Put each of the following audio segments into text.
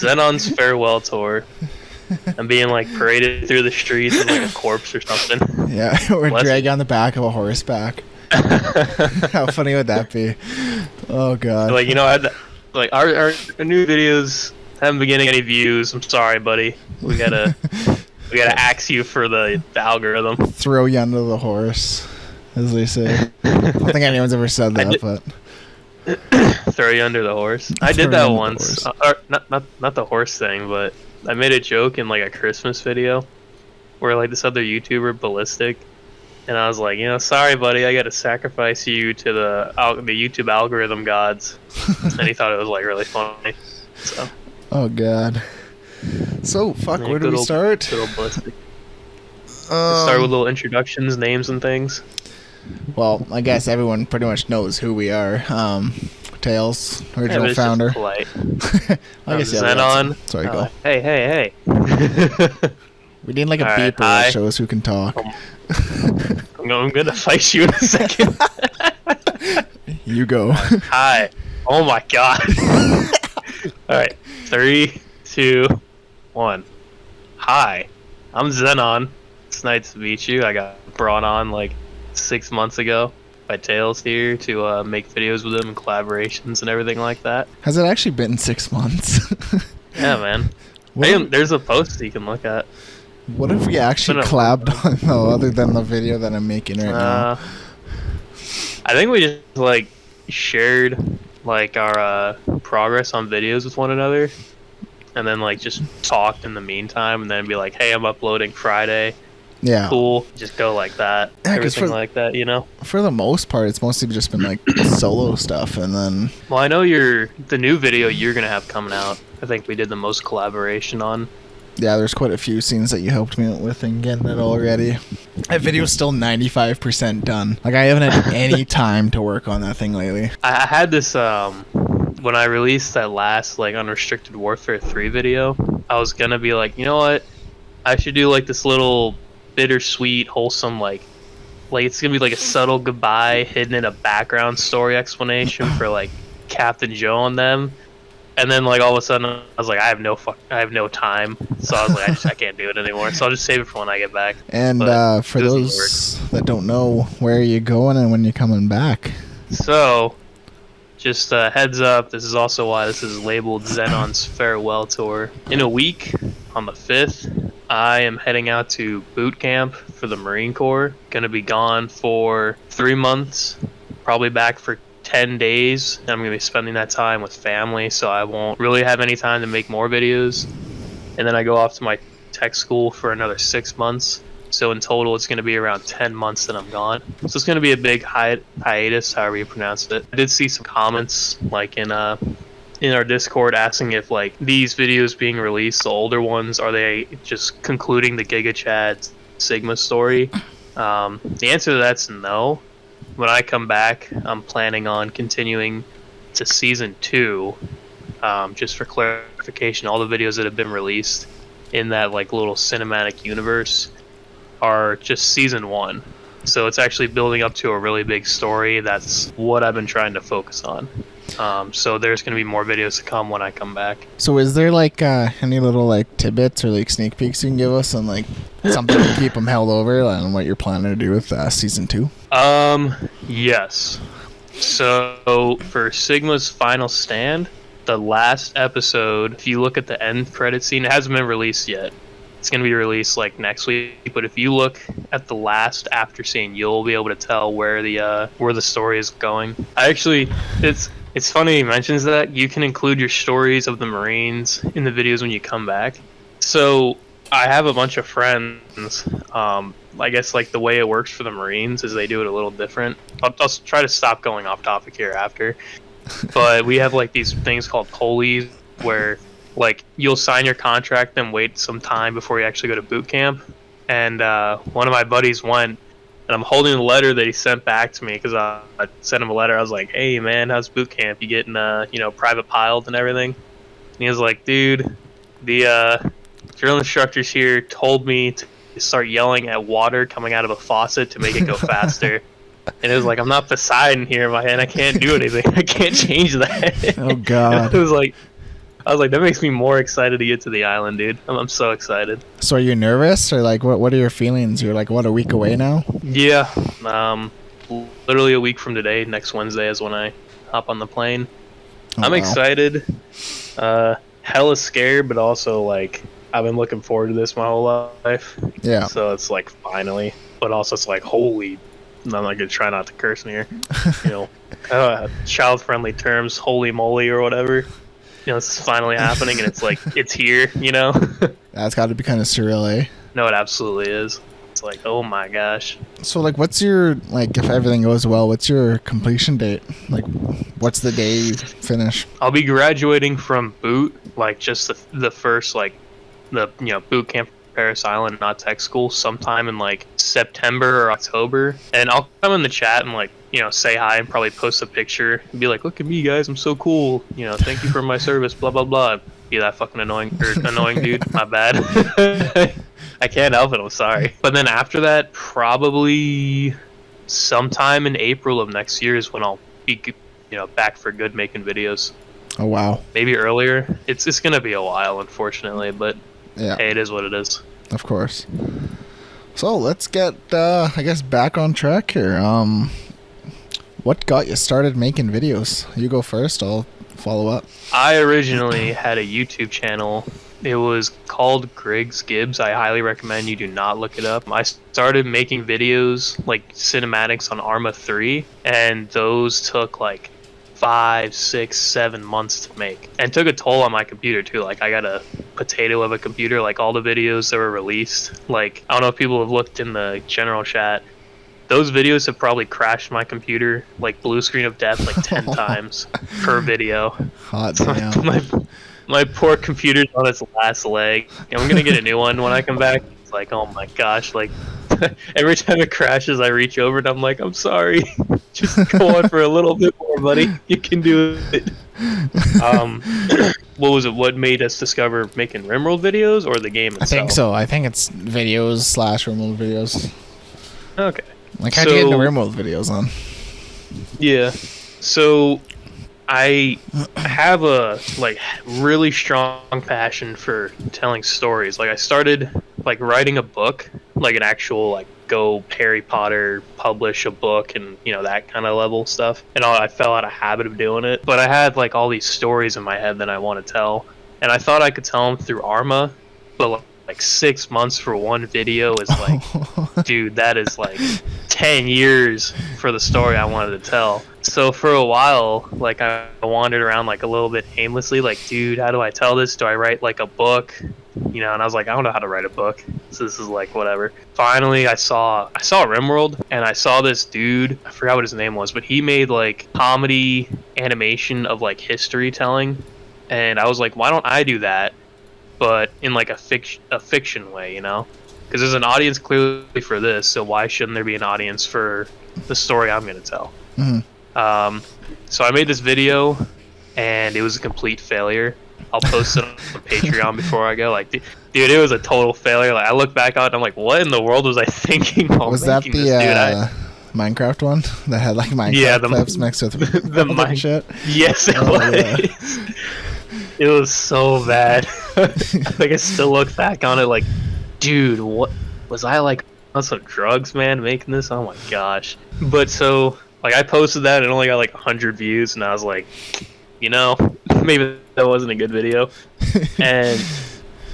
Xenon's farewell tour. I'm being like paraded through the streets with like a corpse or something. Yeah, or drag on the back of a horseback. How funny would that be? Oh god. Like, you know, like our new videos haven't been getting any views. I'm sorry, buddy. We gotta axe you for the algorithm. Throw you under the horse, as they say. I don't think anyone's ever said that, but throw you under the horse. I did that once. Not the horse thing, but I made a joke in like a Christmas video where like this other YouTuber, Ballistic, and I was like, you know, sorry, buddy, I got to sacrifice you to the YouTube algorithm gods, and he thought it was like really funny. So. Oh god. So fuck, Yeah, where do we start? Ballistic. Start with little introductions, names, and things. Well, I guess everyone pretty much knows who we are. Tails, original founder. I guess Xenon. Sorry, go. Hey. We need like a beeper that shows who can talk. I'm gonna fight you in a second. You go. Hi. Oh my god. Alright. 3, 2, 1. Hi. I'm Xenon. It's nice to meet you. I got brought on like 6 months ago by Tails here to make videos with him and collaborations and everything like that. Has it actually been 6 months? Yeah, man. Hey, there's a post you can look at. What if we actually collabed on though, other than the video that I'm making right now? I think we just like shared like our progress on videos with one another, and then like just talked in the meantime, and then be like, hey, I'm uploading Friday. Yeah. Cool. Just go like that. Yeah, everything like that, you know? For the most part, it's mostly just been like solo stuff, and then... Well, I know the new video you're going to have coming out, I think we did the most collaboration on. Yeah, there's quite a few scenes that you helped me out with and getting it already. That video's still 95% done. Like, I haven't had any time to work on that thing lately. I had this, when I released that last, like, Unrestricted Warfare 3 video, I was going to be like, you know what? I should do, like, this little bittersweet, wholesome, like it's gonna be like a subtle goodbye hidden in a background story explanation for like Captain Joe and them, and then like all of a sudden I was like, I have no time, so I was like, I can't do it anymore, so I'll just save it for when I get back. And for those that don't know, where are you going and when you're coming back? So just heads up, this is also why this is labeled Xenon's farewell tour. In a week, on the 5th, I am heading out to boot camp for the Marine Corps. Gonna be gone for 3 months, probably back for 10 days. I'm gonna be spending that time with family, so I won't really have any time to make more videos. And then I go off to my tech school for another 6 months. So in total, it's gonna be around 10 months that I'm gone. So it's gonna be a big hiatus, however you pronounce it. I did see some comments, like in our Discord, asking if like these videos being released, the older ones, are they just concluding the GigaChad Sigma story? The answer to that's no. When I come back, I'm planning on continuing to season 2. Just for clarification, all the videos that have been released in that like little cinematic universe are just season 1. So it's actually building up to a really big story. That's what I've been trying to focus on. So there's going to be more videos to come when I come back. So is there like any little like tidbits or like sneak peeks you can give us on like something to keep them held over on what you're planning to do with season 2? Yes. So for Sigma's final stand, the last episode, if you look at the end credit scene, it hasn't been released yet. It's going to be released like next week, but if you look at the last after scene, you'll be able to tell where the story is going. It's funny he mentions that. You can include your stories of the Marines in the videos when you come back. So I have a bunch of friends. I guess like the way it works for the Marines is they do it a little different. I'll try to stop going off topic here after. But we have like these things called polies where like you'll sign your contract and wait some time before you actually go to boot camp. And one of my buddies went, and I'm holding the letter that he sent back to me because I sent him a letter. I was like, hey man, how's boot camp? You getting private piled and everything? And he was like, dude, the drill instructors here told me to start yelling at water coming out of a faucet to make it go faster. And it was like, I'm not Poseidon here, my hand. I can't do anything. I can't change that. Oh god. It was like, I was like, that makes me more excited to get to the island, dude. I'm so excited. So are you nervous, or like what are your feelings? You're like, what, a week away now? Yeah, literally a week from today, next Wednesday is when I hop on the plane. Oh, I'm wow. excited, hella scared, but also like I've been looking forward to this my whole life. Yeah. So it's like finally, but also it's like holy. I'm not gonna try not to curse in here. You know, child-friendly terms, holy moly or whatever. You know, it's finally happening, and it's like it's here. You know. That's got to be kind of surreal, eh? No, it absolutely is. It's like, oh my gosh. So, like, what's your, like, if everything goes well, what's your completion date? Like, what's the day you finish? I'll be graduating from boot, like just the first, like, the, you know, boot camp Paris Island, not tech school, sometime in like September or October. And I'll come in the chat and like, you know, say hi and probably post a picture and be like, look at me guys, I'm so cool. You know, thank you for my service, blah, blah, blah. Be that fucking annoying dude. My bad. I can't help it. I'm sorry. But then after that, probably sometime in April of next year is when I'll be, you know, back for good making videos. Oh, wow. Maybe earlier. It's going to be a while, unfortunately, but yeah, hey, it is what it is. Of course. So let's get, I guess, back on track here. What got you started making videos? You go first. I'll follow up. I originally had a YouTube channel. It was called Griggs Gibbs. I highly recommend you do not look it up. I started making videos, like cinematics on Arma 3, and those took like 5, 6, 7 months to make, and took a toll on my computer too. Like I got a potato of a computer. Like all the videos that were released, like I don't know if people have looked in the general chat, those videos have probably crashed my computer, like blue screen of death, like 10 times per video. Hot damn. my poor computer's on its last leg. I'm gonna get a new one when I come back. It's like, oh my gosh, like every time it crashes, I reach over and I'm like, I'm sorry. Just go on for a little bit more, buddy. You can do it. What was it? What made us discover making Rimworld videos, or the game itself? I think so. I think it's videos / Rimworld videos. Okay. Like, how'd you get into Rimworld videos on? Yeah. So I have a like really strong passion for telling stories. Like I started like writing a book, like an actual like go Harry Potter publish a book and you know that kind of level stuff. And I fell out of habit of doing it. But I had like all these stories in my head that I want to tell, and I thought I could tell them through Arma, but like 6 months for one video is like, dude, that is like 10 years for the story I wanted to tell. So for a while, like I wandered around like a little bit aimlessly, like, dude, how do I tell this? Do I write like a book? You know, and I was like, I don't know how to write a book. So this is like whatever. Finally, I saw Rimworld, and I saw this dude, I forgot what his name was, but he made like comedy animation of like history telling. And I was like, why don't I do that? But in like a fiction way, you know? Because there's an audience clearly for this, so why shouldn't there be an audience for the story I'm going to tell? Mm-hmm. So I made this video, and it was a complete failure. I'll post it on Patreon before I go. Like, dude, it was a total failure. Like, I look back on it, and I'm like, what in the world was I thinking while was that the this, Minecraft one that had like Minecraft clips mixed with the shit? Yes, it was. Yeah. It was so bad. Like I still look back on it like, dude, what was I like on some drugs, man, making this? Oh my gosh. But so like I posted that and it only got like 100 views, and I was like, you know, maybe that wasn't a good video. And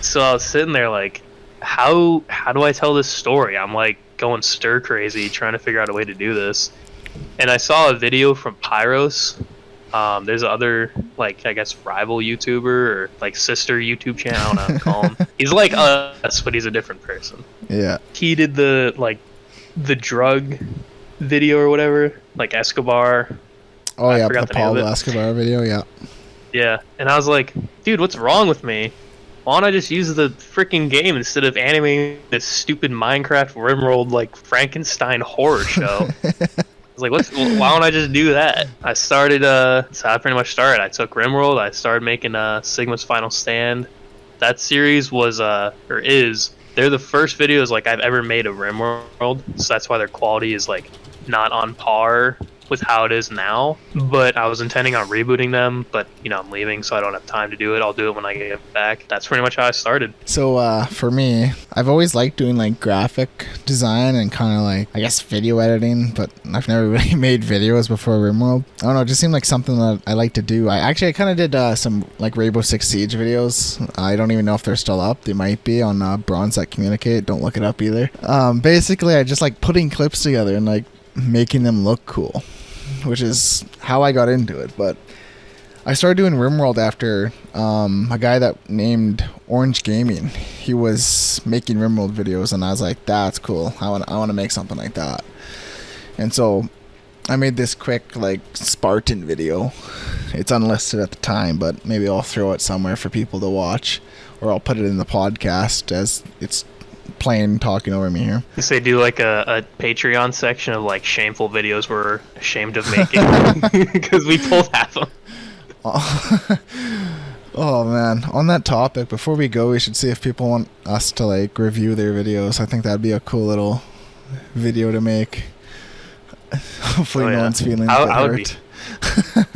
so I was sitting there like, how do I tell this story? I'm like going stir crazy trying to figure out a way to do this. And I saw a video from Pyros. There's other, like, I guess, rival YouTuber or, like, sister YouTube channel, I don't know how to call him. He's like us, but he's a different person. Yeah. He did the drug video or whatever, like Escobar. Oh, yeah, the Pablo Escobar video, yeah. Yeah, and I was like, dude, what's wrong with me? Why don't I just use the freaking game instead of animating this stupid Minecraft Rimworld, like, Frankenstein horror show? I was like, why don't I just do that? I started, so I pretty much started. I took Rimworld, I started making Sigma's Final Stand. That series was, they're the first videos, like, I've ever made of Rimworld, so that's why their quality is, like, not on par with how it is now, but I was intending on rebooting them, but I'm leaving, so I don't have time to do it. I'll do it when I get back. That's pretty much how I started. So for me, I've always liked doing like graphic design and kind of like, I guess, video editing, but I've never really made videos before Rimworld. I don't know, it just seemed like something that I like to do. I kind of did some like Rainbow Six Siege videos. I don't even know if they're still up. They might be on Bronze that Communicate. Don't look it up either. Basically, I just like putting clips together and like making them look cool, which is how I got into it. But I started doing Rimworld after a guy that named Orange Gaming. He was making Rimworld videos, and I was like, that's cool. I want to make something like that. And so I made this quick like Spartan video. It's unlisted at the time, but maybe I'll throw it somewhere for people to watch, or I'll put it in the podcast as it's playing, talking over me here. You say do like a Patreon section of like shameful videos we're ashamed of making because we pulled half them. Oh man, on that topic, before we go, we should see if people want us to like review their videos. I think that'd be a cool little video to make. Hopefully no one's feeling hurt.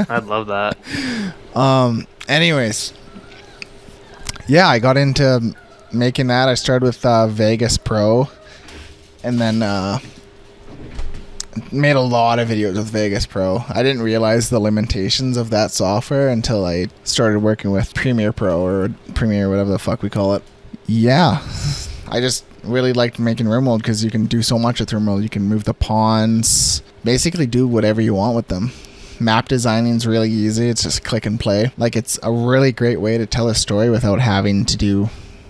I'd love that. Anyways, yeah, I got into making that. I started with Vegas Pro, and then made a lot of videos with Vegas Pro. I didn't realize the limitations of that software until I started working with Premiere Pro, or Premiere, whatever the fuck we call it. Yeah, I just really liked making Rimworld because you can do so much with Rimworld. You can move the pawns, basically do whatever you want with them. Map designing is really easy. It's just click and play. Like, it's a really great way to tell a story without having to do...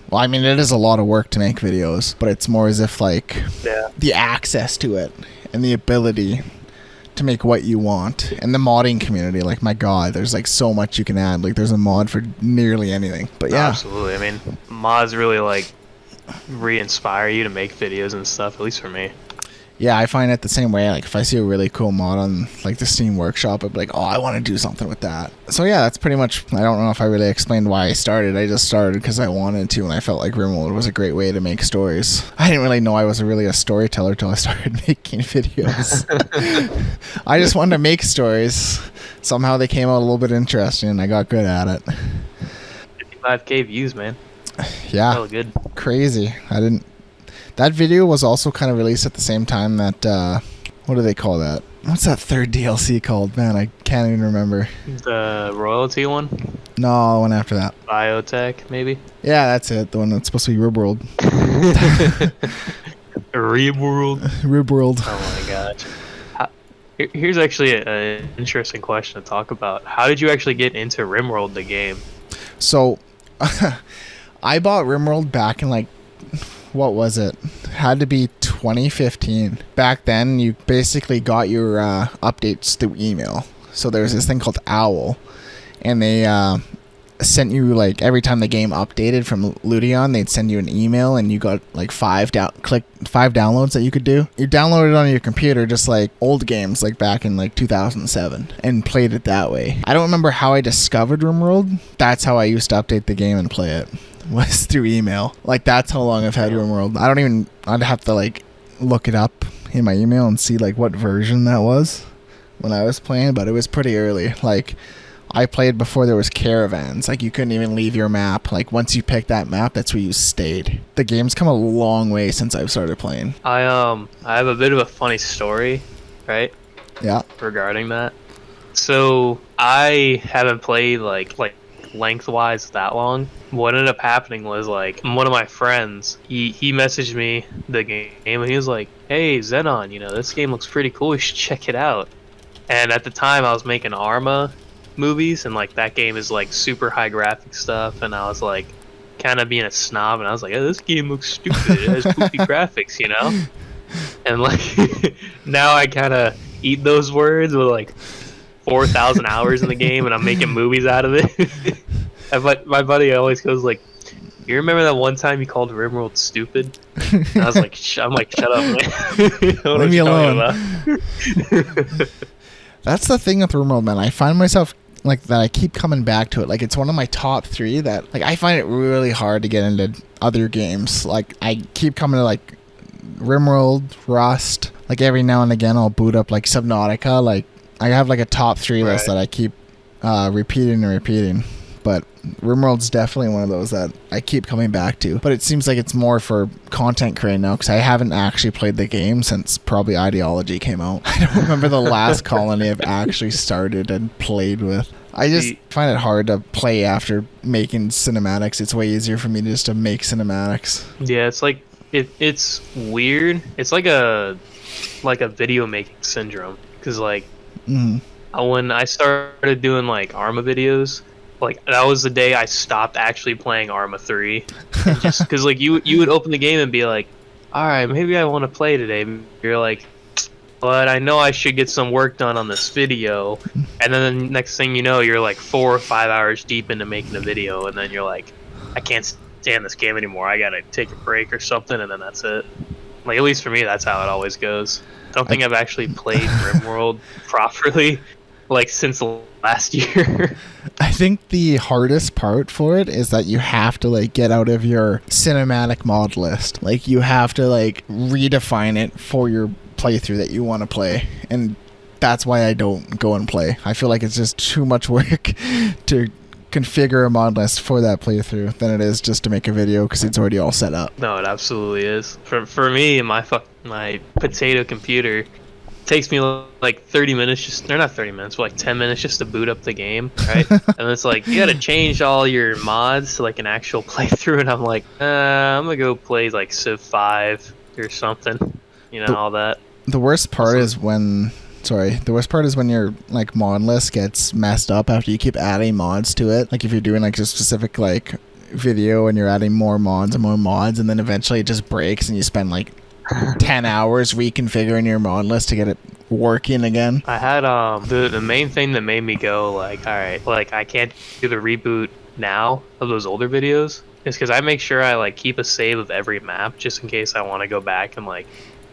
Well, I mean, it is a lot of work to make videos, but it's more as if, like, the access to it and the ability to make what you want. And the modding community, like, my God, there's, like, so much you can add. Like, there's a mod for nearly anything. But, yeah. Absolutely. I mean, mods really, like, re-inspire you to make videos and stuff, at least for me. Yeah, I find it the same way. Like, if I see a really cool mod on, like, the Steam Workshop, I'd be like, oh, I want to do something with that. So, yeah, that's pretty much... I don't know if I really explained why I started. I just started because I wanted to, and I felt like Rimworld was a great way to make stories. I didn't really know I was really a storyteller till I started making videos. I just wanted to make stories. Somehow they came out a little bit interesting, and I got good at it. 55K views, man. Yeah. Really good. Crazy. I didn't... That video was also kind of released at the same time that, what do they call that? What's that third DLC called? Man, I can't even remember. The royalty one? No, the one after that. Biotech, maybe? Yeah, that's it. The one that's supposed to be Rimworld. Rimworld? Rimworld. Oh my gosh. Here's actually an interesting question to talk about. How did you actually get into Rimworld, the game? So, I bought Rimworld back in, like, what was it? Had to be 2015. Back then, you basically got your updates through email. So there was this thing called Owl, and they sent you, like, every time the game updated from Ludion, they'd send you an email, and you got like five downloads that you could do. You downloaded it on your computer, just like old games, like back in like 2007, and played it that way. I don't remember how I discovered Rimworld. That's how I used to update the game and play it. Was through email. Like, that's how long I've had Rimworld. I'd have to like look it up in my email and see like what version that was when I was playing, but it was pretty early. Like, I played before there was caravans. Like, you couldn't even leave your map. Like, once you picked that map, that's where you stayed. The game's come a long way since I've started playing. I have a bit of a funny story, right? Yeah. Regarding that. So I haven't played like lengthwise that long. What ended up happening was, like, one of my friends, he messaged me the game, and he was like, hey, Xenon, this game looks pretty cool, you should check it out. And at the time I was making Arma movies, and like that game is like super high graphic stuff, and I was like kind of being a snob, and I was like, oh, this game looks stupid, it has poopy graphics, and like now I kind of eat those words with like 4,000 hours in the game, and I'm making movies out of it. And my buddy always goes like, you remember that one time you called Rimworld stupid? And I was like, I'm like, shut up, man. Leave me alone. That's the thing with Rimworld, man. I find myself like that. I keep coming back to it. Like, it's one of my top 3 that, like, I find it really hard to get into other games. Like, I keep coming to like Rimworld, Rust, Like every now and again, I'll boot up like Subnautica. Like I have like a top 3 list that I keep repeating and repeating. But Rimworld's definitely one of those that I keep coming back to. But it seems like it's more for content creating now because I haven't actually played the game since probably Ideology came out. I don't remember the last colony I've actually started and played with. I just find it hard to play after making cinematics. It's way easier for me just to make cinematics. Yeah, it's like it's weird. It's like a video making syndrome because like when I started doing like Arma videos, like that was the day I stopped actually playing Arma 3, and just because like you would open the game and be like, all right, maybe I want to play today. You're like, but I know I should get some work done on this video, and then the next thing you know, you're like 4 or 5 hours deep into making a video, and then you're like, I can't stand this game anymore. I gotta take a break or something, and then that's it. Like at least for me, that's how it always goes. I don't think I've actually played Rimworld properly like since last year. I think the hardest part for it is that you have to like get out of your cinematic mod list. Like you have to like redefine it for your playthrough that you want to play, and that's why I don't go and play. I feel like it's just too much work to configure a mod list for that playthrough than it is just to make a video because it's already all set up. No, it absolutely is. For me, my potato computer takes me like 30 minutes, or not 30 minutes, but like 10 minutes just to boot up the game, right? And it's like, you gotta change all your mods to like an actual playthrough, and I'm like, I'm gonna go play like Civ 5 or something, all that. The worst part is when your like mod list gets messed up after you keep adding mods to it. Like if you're doing like a specific like video and you're adding more mods, and then eventually it just breaks and you spend like 10 hours reconfiguring your mod list to get it working again. I had the main thing that made me go like, all right, like I can't do the reboot now of those older videos is because I make sure I like keep a save of every map just in case I want to go back and like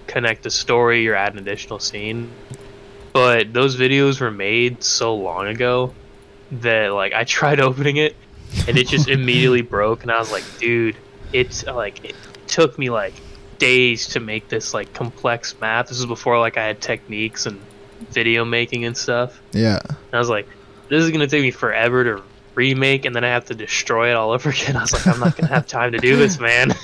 connect a story or add an additional scene. But those videos were made so long ago that like I tried opening it and it just immediately broke, and I was like, dude, it's like it took me like days to make this like complex map. This was before like I had techniques and video making and stuff. Yeah. And I was like, this is gonna take me forever to remake, and then I have to destroy it all over again. I was like, I'm not gonna have time to do this, man.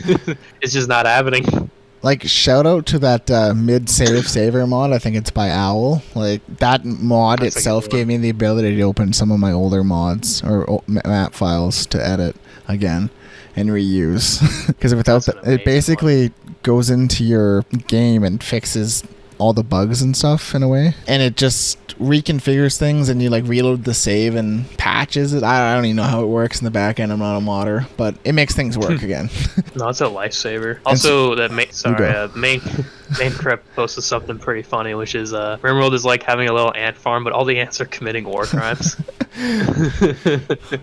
It's just not happening. Like, shout out to that mid-save saver mod. I think it's by Owl. Like, that mod That's itself gave me the ability to open some of my older mods or map files to edit again and reuse. Because without that, it basically goes into your game and fixes all the bugs and stuff in a way. And it just reconfigures things, and you like reload the save and patches it. I don't even know how it works in the back end. I'm not a modder, but it makes things work again. No, it's a lifesaver. Also, that main prep posted something pretty funny, which is Rimworld is like having a little ant farm, but all the ants are committing war crimes.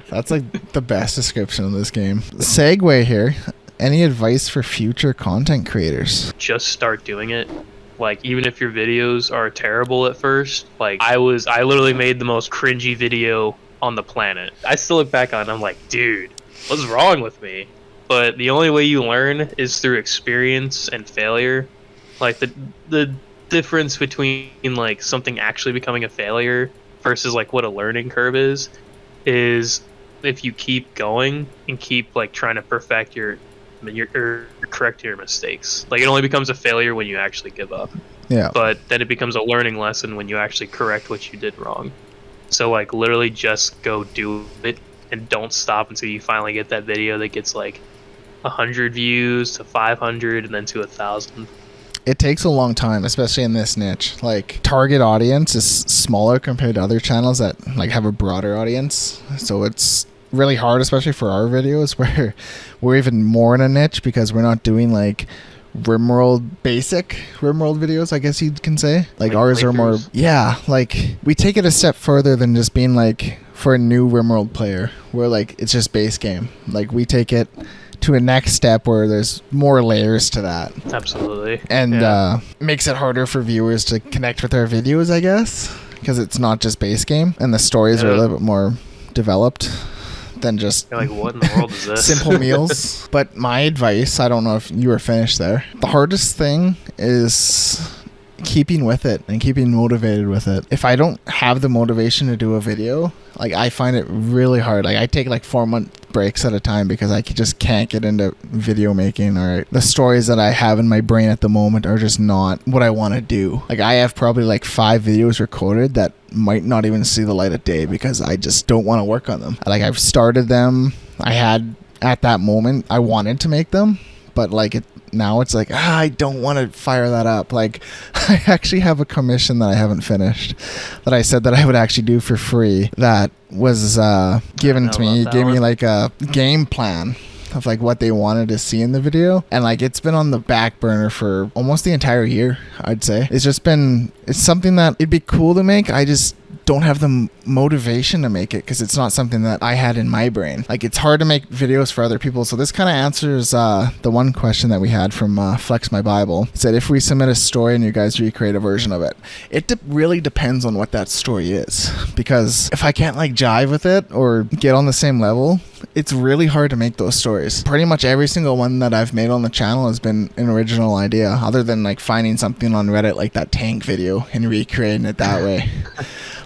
That's like the best description of this game. Segue here. Any advice for future content creators? Just start doing it. Like, even if your videos are terrible at first, like I literally made the most cringy video on the planet. I still look back on it and I'm like, dude, what's wrong with me? But the only way you learn is through experience and failure. Like the difference between like something actually becoming a failure versus like what a learning curve is if you keep going and keep like trying to perfect or correct your mistakes. Like, it only becomes a failure when you actually give up. Yeah. But then it becomes a learning lesson when you actually correct what you did wrong. So like literally just go do it and don't stop until you finally get that video that gets like 100 views to 500 and then to 1,000. It takes a long time, especially in this niche. Like, target audience is smaller compared to other channels that like have a broader audience. So it's really hard, especially for our videos, where we're even more in a niche because we're not doing like basic Rimworld videos, I guess you can say. Like ours are more, like we take it a step further than just being like for a new Rimworld player, where like it's just base game. Like, we take it to a next step where there's more layers to that. Absolutely. And makes it harder for viewers to connect with our videos, I guess, because it's not just base game and the stories are a little bit more developed than just like, what in the world is this? Simple meals. But my advice, I don't know if you were finished there. The hardest thing is keeping with it and keeping motivated with it. If I don't have the motivation to do a video, like I find it really hard. Like I take like 4-month breaks at a time because I just can't get into video making, or the stories that I have in my brain at the moment are just not what I want to do. Like I have probably like 5 videos recorded that might not even see the light of day because I just don't want to work on them. Like I've started them. I had at that moment I wanted to make them, but like now it's like I don't want to fire that up. Like I actually have a commission that I haven't finished that I said that I would actually do for free that was given to me. Gave me like a game plan of like what they wanted to see in the video, and like it's been on the back burner for almost the entire year. I'd say it's something that it'd be cool to make. I just don't have the motivation to make it because it's not something that I had in my brain. Like it's hard to make videos for other people. So this kind of answers the one question that we had from Flex My Bible. It said if we submit a story and you guys recreate a version of it, it really depends on what that story is, because if I can't like jive with it or get on the same level, it's really hard to make those stories. Pretty much every single one that I've made on the channel has been an original idea, other than like finding something on Reddit like that tank video and recreating it that way.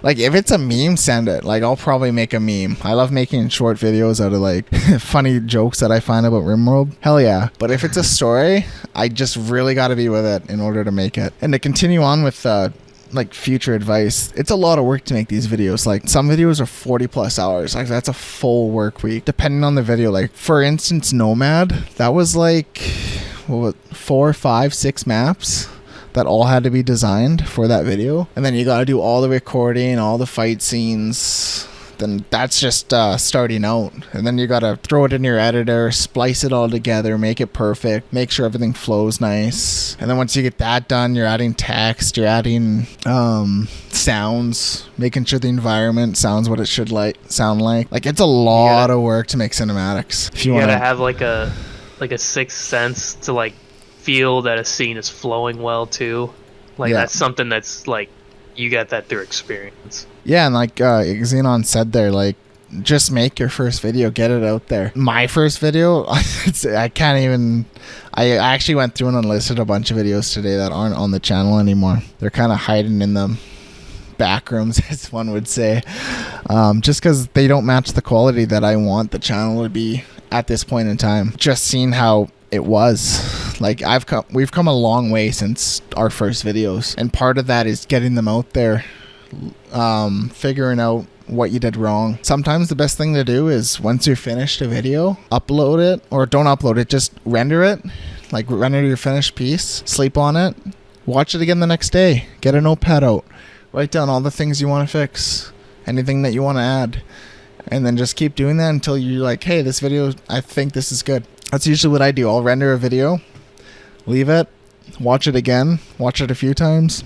Like if it's a meme, send it. Like I'll probably make a meme. I love making short videos out of like funny jokes that I find about Rimworld. Hell yeah. But if it's a story, I just really got to be with it in order to make it. And to continue on with like future advice, it's a lot of work to make these videos. Like some videos are 40 plus hours. Like that's a full work week depending on the video. Like for instance, Nomad, that was like 4, 5, 6 maps that all had to be designed for that video, and then you got to do all the recording, all the fight scenes. Then that's just starting out, and then you got to throw it in your editor, splice it all together, make it perfect, make sure everything flows nice. And then once you get that done, you're adding text, you're adding sounds, making sure the environment sounds what it should sound like. Like it's a lot of work to make cinematics. If you gotta have like a sixth sense to like feel that a scene is flowing well too. Like that's something that's like you get that through experience. Yeah, and like Xenon said there, like just make your first video, get it out there. My first video, I actually went through and unlisted a bunch of videos today that aren't on the channel anymore. They're kind of hiding in the back rooms, as one would say, just because they don't match the quality that I want the channel to be at this point in time. Just seeing how it was, like we've come a long way since our first videos, and part of that is getting them out there, figuring out what you did wrong. Sometimes the best thing to do is once you're finished a video, upload it, or don't upload it, just render it. Like render your finished piece, sleep on it, watch it again the next day, get a notepad out, write down all the things you want to fix, anything that you want to add, and then just keep doing that until you're like, hey, this video, I think this is good. That's usually what I do. I'll render a video, leave it, watch it again, watch it a few times.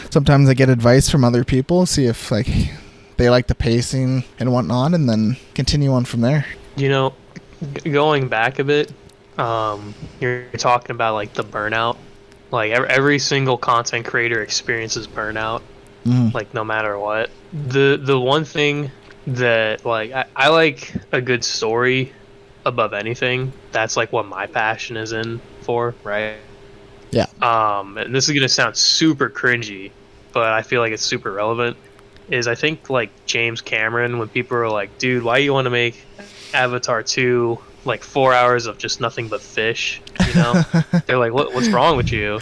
Sometimes I get advice from other people, see if like they like the pacing and whatnot, and then continue on from there. You know, going back a bit, you're talking about like the burnout. Like every single content creator experiences burnout, like no matter what. The one thing that like I like a good story above anything. That's like what my passion is in for, right? Yeah. And this is gonna sound super cringy, but I feel like it's super relevant. Is I think like James Cameron, when people are like, dude, why you want to make Avatar 2 like 4 hours of just nothing but fish, you know? They're like, what's wrong with you?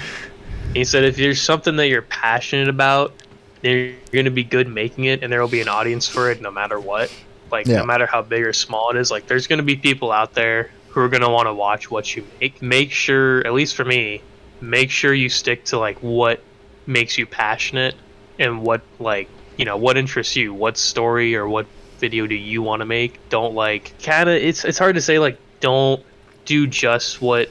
And he said, if there's something that you're passionate about, then you're gonna be good making it, and there will be an audience for it no matter what. Like no matter how big or small it is, like there's gonna be people out there who are gonna want to watch what you make. Make sure, at least for me, make sure you stick to like what makes you passionate and what, like, you know, what interests you, what story or what video do you want to make. Don't like it's hard to say, like, don't do just what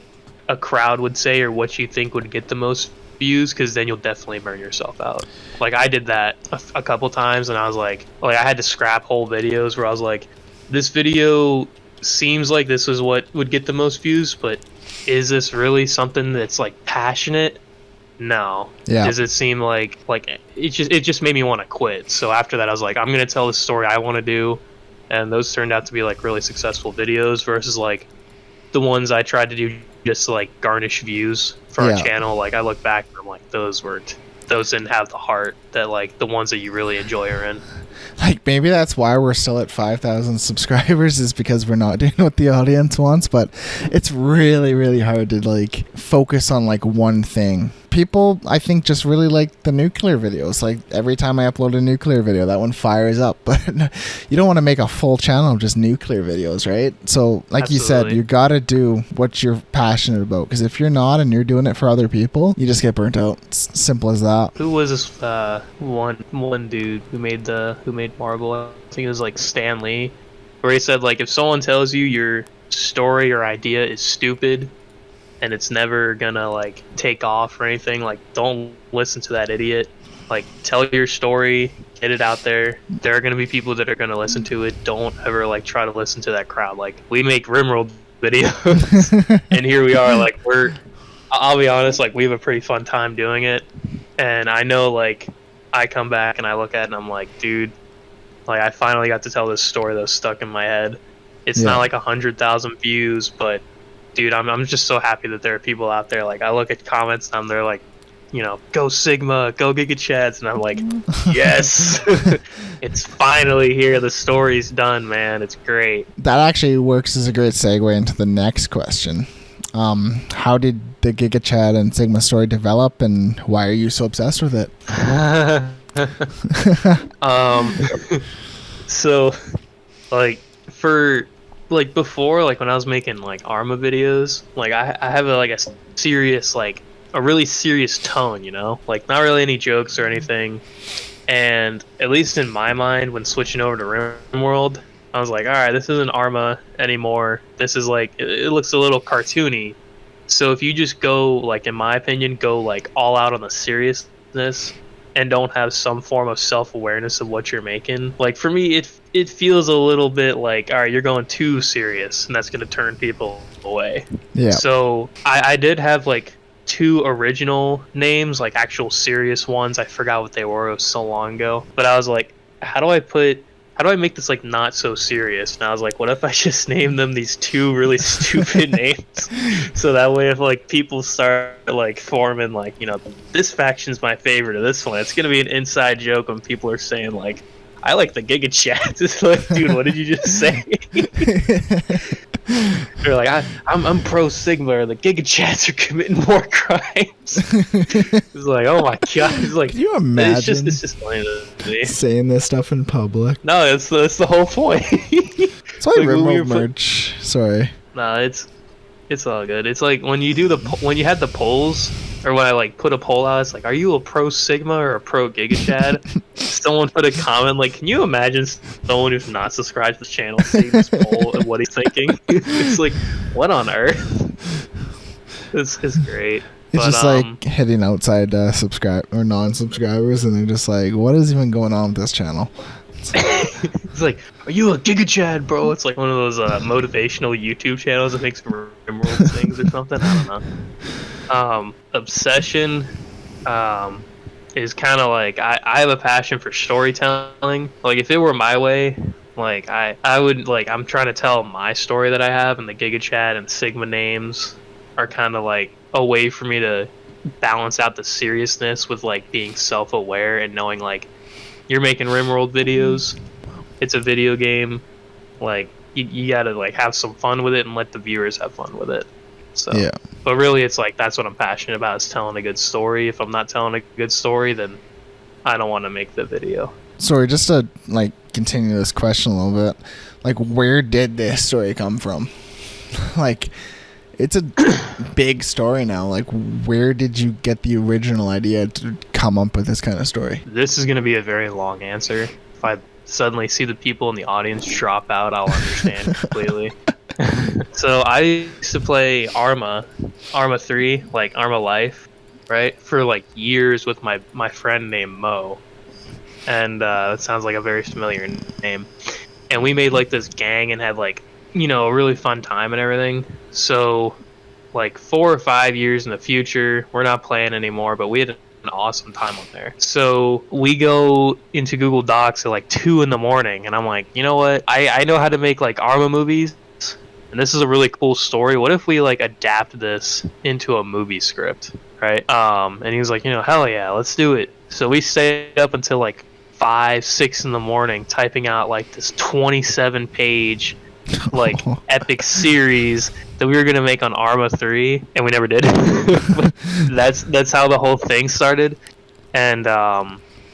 a crowd would say or what you think would get the most views, because then you'll definitely burn yourself out. Like I did that a couple times, and I was like I had to scrap whole videos where I was like, this video seems like this is what would get the most views, but is this really something that's like passionate? No. Yeah. Does it seem like it just made me want to quit. So after that I was like, I'm gonna tell the story I want to do, and those turned out to be like really successful videos versus like the ones I tried to do just to, like, garnish views for our channel. Like, I look back and I'm like, those didn't have the heart that, like, the ones that you really enjoy are in. Like, maybe that's why we're still at 5,000 subscribers, is because we're not doing what the audience wants. But it's really, really hard to, like, focus on, like, one thing. People, I think, just really like the nuclear videos. Like, every time I upload a nuclear video, that one fires up. But you don't want to make a full channel of just nuclear videos, right? So, like Absolutely. You said, you got to do what you're passionate about. Because if you're not and you're doing it for other people, you just get burnt out. It's simple as that. Who was this one dude who made Marvel? I think it was, like, Stan Lee, where he said, like, if someone tells you your story or idea is stupid and it's never gonna, like, take off or anything, like, don't listen to that idiot. Like, tell your story, get it out there. There are gonna be people that are gonna listen to it. Don't ever, like, try to listen to that crowd. Like, we make Rimworld videos and here we are, like, I'll be honest, like, we have a pretty fun time doing it. And I know, like, I come back and I look at it and I'm like, dude, like, I finally got to tell this story that was stuck in my head. It's not like 100,000 views, but dude, I'm just so happy that there are people out there. Like, I look at comments and they're like, you know, go Sigma, go GigaChads, and I'm like, yes, it's finally here. The story's done, man. It's great. That actually works as a great segue into the next question. How did the GigaChad and Sigma story develop, and why are you so obsessed with it? So, like, for, like, before, like, when I was making, like, Arma videos, like, I have a really serious tone, you know, like, not really any jokes or anything. And at least in my mind, when switching over to Rimworld, I was like, all right, this isn't Arma anymore. This is, like, it looks a little cartoony. So if you just go, like, in my opinion, go, like, all out on the seriousness and don't have some form of self-awareness of what you're making, like, for me, it feels a little bit like, all right, you're going too serious, and that's going to turn people away. Yeah. So I did have, like, 2 original names, like, actual serious ones. I forgot what they were. It was so long ago. But I was like, how do I make this, like, not so serious? And I was like, what if I just name them these 2 really stupid names? So that way, if, like, people start, like, forming, like, you know, this faction's my favorite of this one, it's gonna be an inside joke when people are saying, like, I like the GigaChad. It's like, dude, what did you just say? They're like, I'm pro Sigma. The GigaChads are committing more crimes. It's like, oh my god. It's like, can you imagine it's just funny to me. Saying this stuff in public? No, it's the whole point. It's like Rimworld merch. Sorry. No, it's all good. It's like when you had the polls, or when I, like, put a poll out, it's like, are you a pro Sigma or a pro GigaChad? Someone put a comment like, can you imagine someone who's not subscribed to the channel seeing this poll and what he's thinking? It's like, what on earth? It's great. It's just like hitting outside subscribe or non-subscribers, and they're just like, what is even going on with this channel? It's like, are you a GigaChad, bro? It's like one of those motivational YouTube channels that makes Rimworld things or something. I don't know. Obsession is kind of like, I have a passion for storytelling. Like, if it were my way, like, I would, like, I'm trying to tell my story that I have, and the GigaChad and Sigma names are kind of like a way for me to balance out the seriousness with, like, being self-aware and knowing, like, you're making Rimworld videos, it's a video game, like, you gotta, like, have some fun with it and let the viewers have fun with it. So, yeah. But really, it's like, that's what I'm passionate about, is telling a good story. If I'm not telling a good story, then I don't want to make the video. Sorry, just to, like, continue this question a little bit, like, where did this story come from? Like, it's a big story now. Like, where did you get the original idea to come up with this kind of story? This is going to be a very long answer. If I suddenly see the people in the audience drop out, I'll understand completely. So I used to play Arma 3, like Arma Life, right, for, like, years with my friend named Mo. And that sounds like a very familiar name. And we made, like, this gang and had, like, you know, a really fun time and everything. So, like, 4 or 5 years in the future, we're not playing anymore, but we had an awesome time on there. So we go into Google Docs at, like, 2 in the morning, and I'm like, you know what? I know how to make, like, Arma movies. and this is a really cool story. What if we like adapt this into a movie script, right? And he was like, hell yeah, let's do it. So we stayed up until like 5, 6 in the morning typing out like this 27-page like epic series that we were gonna make on Arma 3, and we never did. That's how the whole thing started, and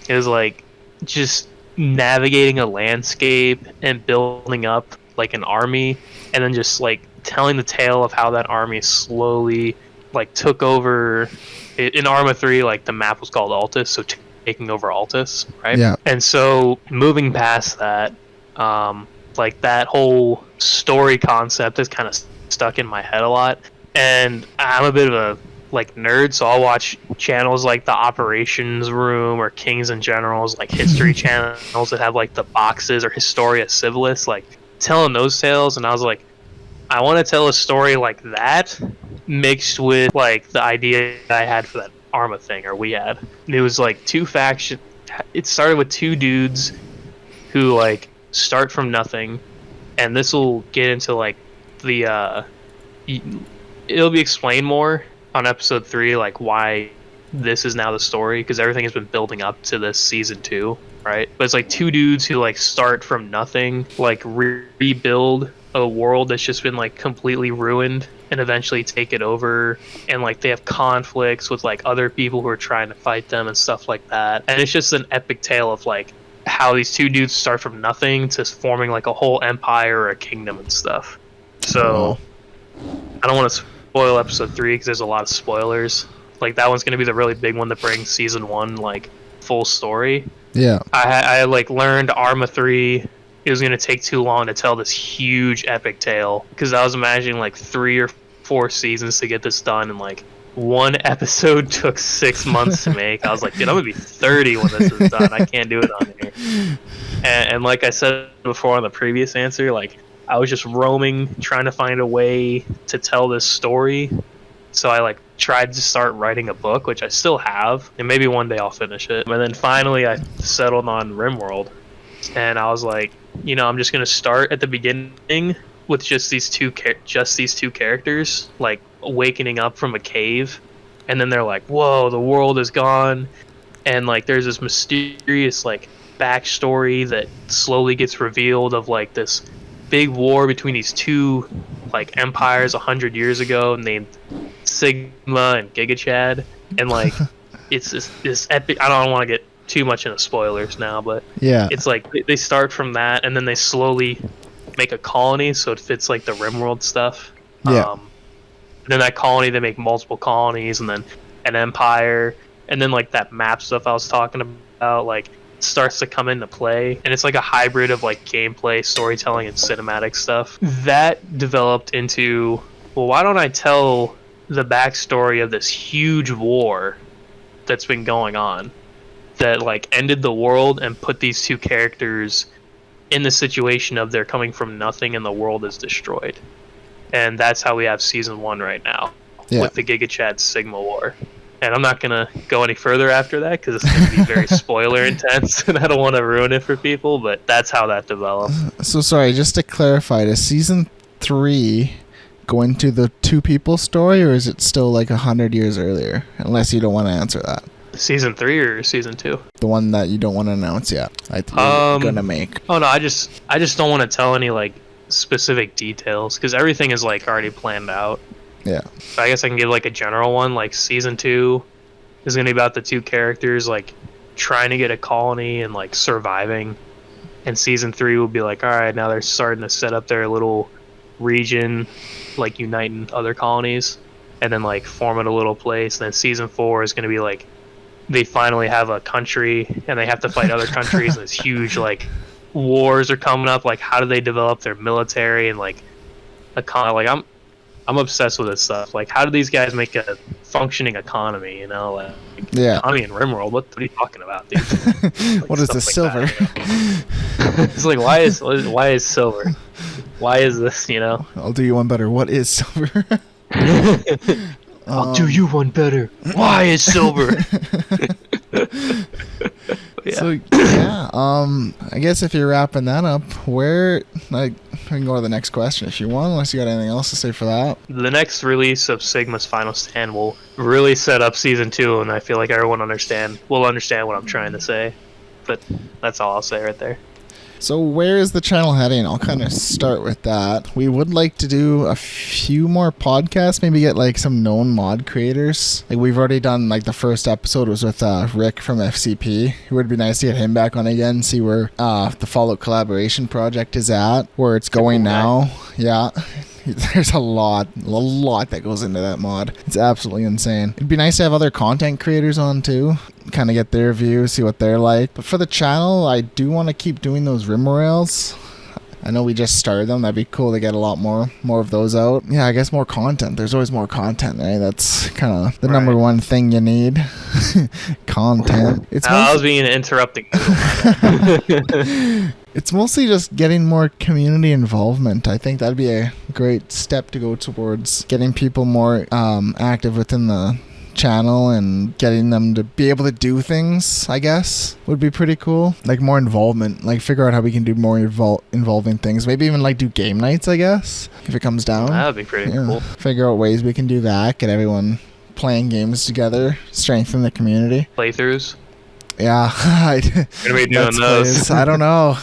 it was like just navigating a landscape and building up like an army, and then just like telling the tale of how that army slowly like took over. In Arma 3, like the map was called Altus, so taking over Altus, right? Yeah. And so moving past that, like that whole story concept is kind of stuck in my head a lot, and I'm a bit of a like nerd, so I'll watch channels like the Operations Room or Kings and Generals, like history channels that have like the boxes, or Historia Civilis, like telling those tales. And I was like, I want to tell a story like that mixed with like the idea I had for that Arma thing, or we had. It was like two factions. It started with two dudes who like start from nothing, and this will get into like the it'll be explained more on episode 3, like why this is now the story, because everything has been building up to this season 2, right? But it's like two dudes who like start from nothing, like rebuild a world that's just been like completely ruined, and eventually take it over, and like they have conflicts with like other people who are trying to fight them and stuff like that. And it's just an epic tale of like how these two dudes start from nothing to forming like a whole empire or a kingdom and stuff. So I don't want to spoil episode 3 because there's a lot of spoilers. Like that one's going to be the really big one that brings season 1 like full story. Yeah. I like learned Arma 3, it was going to take too long to tell this huge epic tale, because I was imagining like 3 or 4 seasons to get this done, and like one episode took 6 months to make. I was like, dude, I'm gonna be 30 when this is done. I can't do it on here. And like I said before on the previous answer, like I was just roaming, trying to find a way to tell this story. So I like tried to start writing a book, which I still have, and maybe one day I'll finish it. And then finally I settled on Rimworld, and I was like, I'm just gonna start at the beginning with just these two characters like awakening up from a cave, and then they're like, whoa, the world is gone, and like there's this mysterious like backstory that slowly gets revealed of like this big war between these two like empires 100 years ago named Sigma and GigaChad, and like it's this epic. I don't want to get too much into spoilers now, but yeah, it's like they start from that, and then they slowly make a colony so it fits like the Rimworld stuff. Yeah. Then that colony, they make multiple colonies, and then an empire, and then like that map stuff I was talking about like starts to come into play, and it's like a hybrid of like gameplay, storytelling, and cinematic stuff. That developed into, well, why don't I tell the backstory of this huge war that's been going on that like ended the world and put these two characters in the situation of they're coming from nothing and the world is destroyed. And that's how we have season 1 right now, with the GigaChad Sigma War. And I'm not going to go any further after that because it's going to be very spoiler intense, and I don't want to ruin it for people, but that's how that developed. So sorry, just to clarify, does season 3 go into the two people story, or is it still like 100 years earlier? Unless you don't want to answer that. Season 3 or season 2? The one that you don't want to announce yet. I think you're gonna make. Oh no, I just don't want to tell any like specific details because everything is like already planned out. Yeah. So I guess I can give like a general one. Like season 2 is gonna be about the two characters like trying to get a colony and like surviving, and season 3 will be like, all right, now they're starting to set up their little region, like uniting other colonies, and then like forming a little place. And then season 4 is gonna be like they finally have a country and they have to fight other countries, and this huge like wars are coming up. Like how do they develop their military and like like I'm obsessed with this stuff. Like how do these guys make a functioning economy, like economy in Rimworld? What are you talking about, dude? Like, what is the like silver? It's like why is silver? Why is this, I'll do you one better. What is silver? I'll do you one better. Why is silver? Yeah. So yeah, I guess if you're wrapping that up, where like we can go to the next question if you want, unless you got anything else to say for that. The next release of Sigma's Final Stand will really set up season 2, and I feel like everyone will understand what I'm trying to say. But that's all I'll say right there. So where is the channel heading? I'll kind of start with that. We would like to do a few more podcasts, maybe get like some known mod creators. Like we've already done, like the first episode was with Rick from FCP. It would be nice to get him back on again, see where the Fallout collaboration project is at, where it's going now. Yeah. There's a lot that goes into that mod. It's absolutely insane. It'd be nice to have other content creators on too, kind of get their views, see what they're like. But for the channel, I do want to keep doing those Rimworlds. I know we just started them. That'd be cool to get a lot more of those out. Yeah, I guess more content. There's always more content, right? That's kind of the number one thing you need. Content. I was being interrupting. It's mostly just getting more community involvement. I think that'd be a great step to go towards getting people more active within the channel and getting them to be able to do things, I guess, would be pretty cool. Like more involvement, like figure out how we can do more involving things. Maybe even like do game nights, I guess, if it comes down. That'd be pretty cool. Figure out ways we can do that, get everyone playing games together, strengthen the community. Playthroughs. Yeah. Gonna be doing those. I don't know.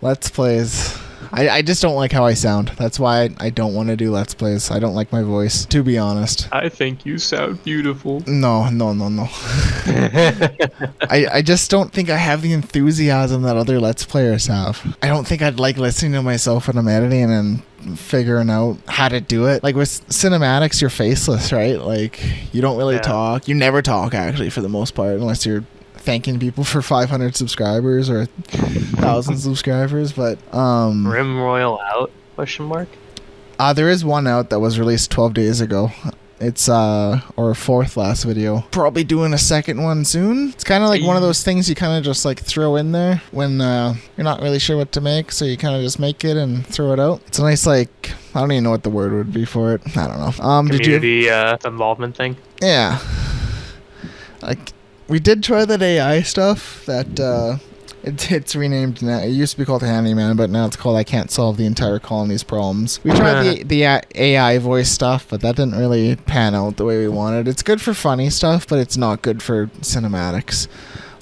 Let's plays. I just don't like how I sound. That's why I don't want to do Let's Plays. I don't like my voice, to be honest. I think you sound beautiful. No. I just don't think I have the enthusiasm that other Let's Players have. I don't think I'd like listening to myself when I'm editing and figuring out how to do it. Like with cinematics, you're faceless, right? Like you don't really talk. You never talk, actually, for the most part, unless you're thanking people for 500 subscribers or 1,000 subscribers. But Rim Royal out? ? There is one out that was released 12 days ago. It's or fourth last video. Probably doing a second one soon. It's kind of like one of those things you kind of just like throw in there when you're not really sure what to make, so you kind of just make it and throw it out. It's a nice, like, I don't even know what the word would be for it. I don't know. Community involvement thing. Yeah. Like, we did try that AI stuff that it's renamed now. It used to be called Handyman, but now it's called I Can't Solve the Entire Colony's Problems. We tried the AI voice stuff, but that didn't really pan out the way we wanted. It's good for funny stuff, but it's not good for cinematics.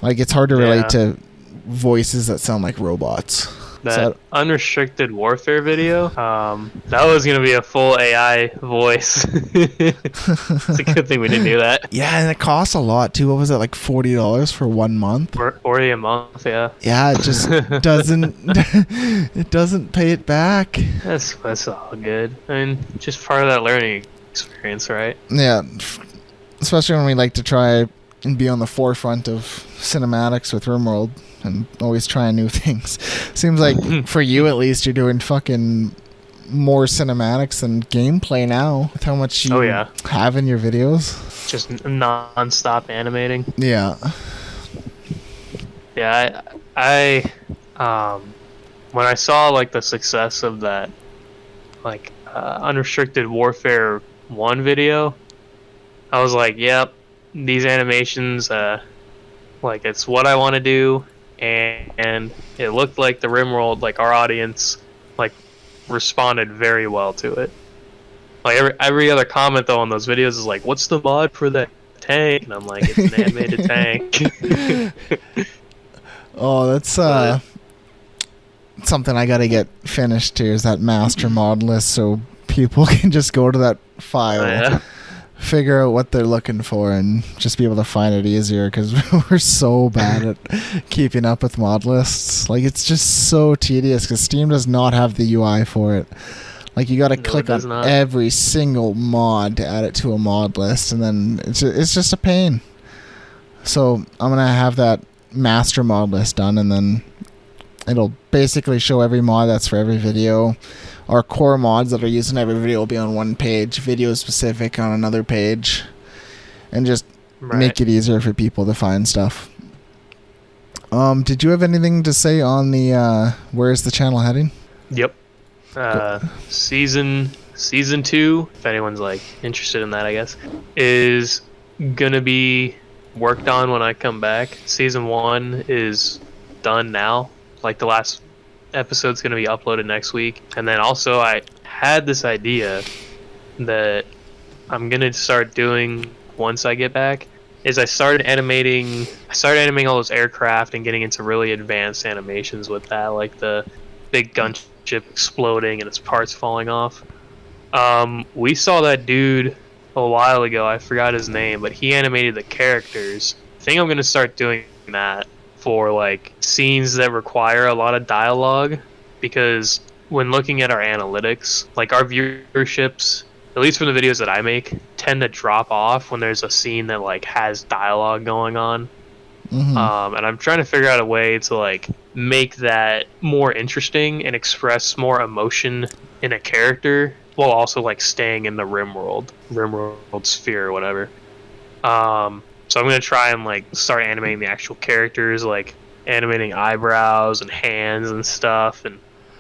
Like, it's hard to relate to voices that sound like robots. That unrestricted warfare video, that was going to be a full AI voice. It's a good thing we didn't do that. Yeah, and it costs a lot too. What was it, like $40 for 1 month? 40 a month, yeah. Yeah, it just doesn't pay it back. That's all good. I mean, just part of that learning experience, right? Yeah, especially when we like to try and be on the forefront of cinematics with Rimworld and always trying new things. Seems like for you at least, you're doing fucking more cinematics than gameplay now with how much you have in your videos. Just non-stop animating. Yeah. Yeah, I when I saw like the success of that like Unrestricted Warfare 1 video, I was like, yep, these animations like it's what I want to do. And it looked like the Rimworld, like our audience, like responded very well to it. Like every other comment though on those videos is like, "What's the mod for that tank?" And I'm like, "It's an animated tank." Oh, that's something I gotta get finished here. Is that master mod list so people can just go to that file. Figure out what they're looking for and just be able to find it easier, because we're so bad at keeping up with mod lists. Like, it's just so tedious because Steam does not have the UI for it. Like, you gotta click on every single mod to add it to a mod list, and then it's just a pain. So I'm gonna have that master mod list done, and then it'll basically show every mod that's for every video. Our core mods that are used in every video will be on one page, video specific on another page, and just make it easier for people to find stuff. Did you have anything to say on the where's the channel heading? Yep. Season 2, if anyone's like interested in that, I guess, is gonna be worked on when I come back. Season 1 is done now. Like, the last episode's going to be uploaded next week. And then also I had this idea that I'm going to start doing once I get back, is I started animating all those aircraft and getting into really advanced animations with that, like the big gunship exploding and its parts falling off. We saw that dude a while ago, I forgot his name, but he animated the characters. I think I'm going to start doing that for like scenes that require a lot of dialogue, because when looking at our analytics, like our viewerships, at least from the videos that I make, tend to drop off when there's a scene that like has dialogue going on. And I'm trying to figure out a way to like make that more interesting and express more emotion in a character while also like staying in the Rimworld sphere or whatever. So I'm gonna try and like start animating the actual characters, like animating eyebrows and hands and stuff, and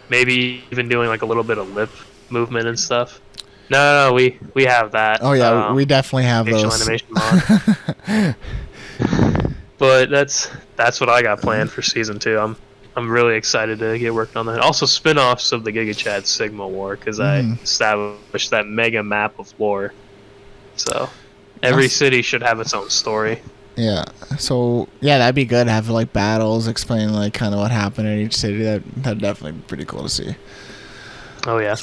maybe even doing like a little bit of lip movement and stuff. No, we have that. Oh yeah, we definitely have those. Animation mod. But that's what I got planned for season 2. I'm really excited to get working on that. Also, spin-offs of the GigaChad Sigma War, because I established that mega map of lore. So every city should have its own story. Yeah. So yeah, that'd be good. Have like battles, explain like kind of what happened in each city. That'd definitely be pretty cool to see. Oh yeah.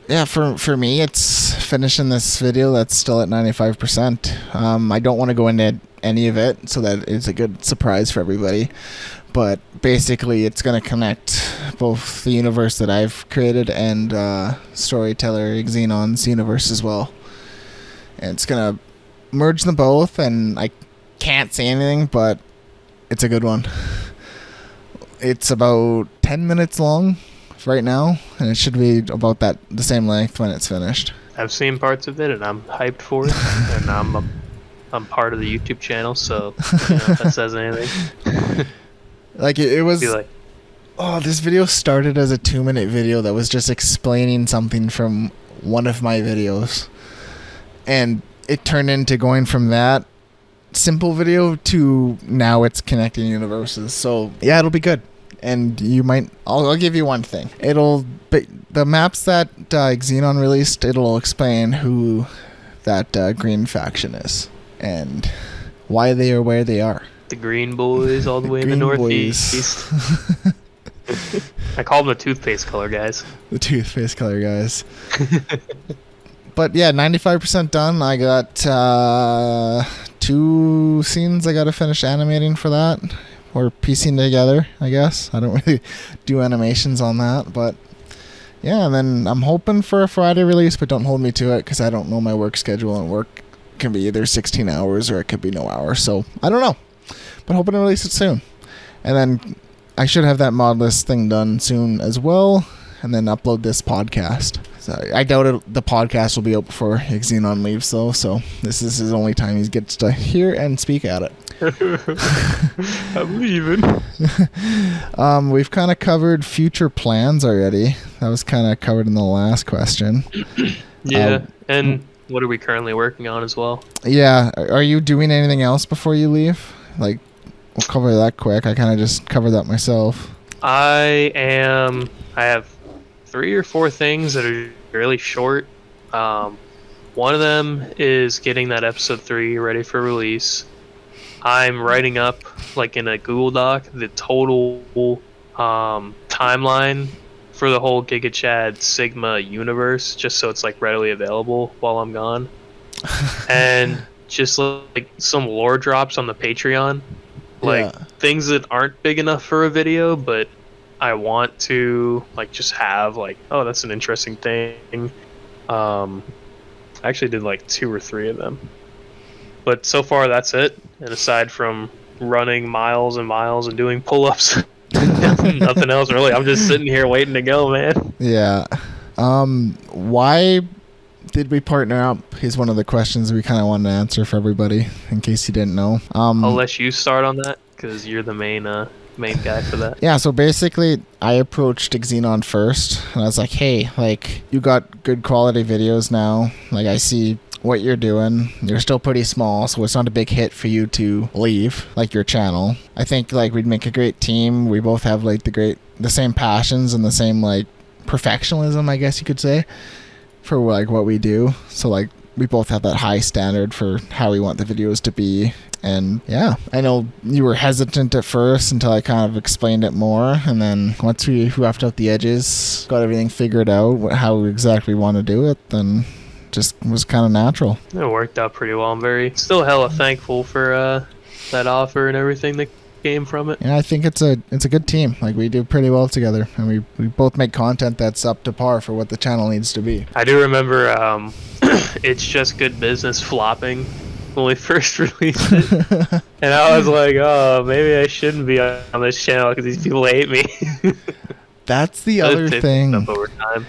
Yeah, for me, it's finishing this video that's still at 95%. I don't want to go into any of it, so that it's a good surprise for everybody. But basically, it's going to connect both the universe that I've created and Storyteller Xenon's universe as well. And it's going to merge them both, and I can't say anything, but it's a good one. It's about 10 minutes long right now, and it should be about the same length when it's finished. I've seen parts of it, and I'm hyped for it. And I'm part of the YouTube channel, so if that says anything. Like it was. This video started as a 2-minute video that was just explaining something from one of my videos, and it turned into going from that simple video to now it's connecting universes. So yeah, it'll be good. And you might, I'll give you one thing. The maps that Xenon released, it'll explain who that green faction is and why they are where they are. The green boys all the way in the northeast. I call them the toothpaste color guys. The toothpaste color guys. But yeah, 95% done. I got 2 scenes I got to finish animating for that. Or piecing together, I guess. I don't really do animations on that, but yeah, and then I'm hoping for a Friday release, but don't hold me to it because I don't know my work schedule, and work can be either 16 hours or it could be no hours, so I don't know, but hoping to release it soon. And then I should have that mod list thing done soon as well, and then upload this podcast. So I doubt the podcast will be out before Xenon leaves, though, so this is his only time he gets to hear and speak at it. I'm leaving. We've kind of covered future plans already. That was kind of covered in the last question. Yeah, and what are we currently working on as well? Yeah, are you doing anything else before you leave? Like, we'll cover that quick. I kind of just covered that myself. I have 3 or 4 things that are really short. One of them is getting that episode 3 ready for release. I'm writing up, like in a Google Doc, the total timeline for the whole GigaChad Sigma universe, just so it's like readily available while I'm gone. And just like some lore drops on the Patreon, like things that aren't big enough for a video, but I want to like just have like, oh, that's an interesting thing. I actually did like 2 or 3 of them. But so far, that's it. And aside from running miles and miles and doing pull-ups, nothing else really. I'm just sitting here waiting to go, man. Yeah. Why did we partner up? Is one of the questions we kind of wanted to answer for everybody, in case you didn't know. I'll let you start on that, because you're the main guy for that. Yeah, so basically, I approached Xenon first, and I was like, hey, like, you got good quality videos now. Like, I see what you're doing. You're still pretty small, so it's not a big hit for you to leave, like your channel. I think like we'd make a great team. We both have like the same passions and the same like perfectionism, I guess you could say, for like what we do. So like we both have that high standard for how we want the videos to be. And yeah, I know you were hesitant at first until I kind of explained it more, and then once we roughed out the edges, got everything figured out, how we exactly want to do it, then just was kind of natural. It worked out pretty well. I'm still hella thankful for that offer and everything that came from it. Yeah, I think it's a good team. Like we do pretty well together, and we both make content that's up to par for what the channel needs to be. I do remember It's Just Good Business flopping when we first released it, and I was like, oh, maybe I shouldn't be on this channel because these people hate me. That's the other thing. Over time.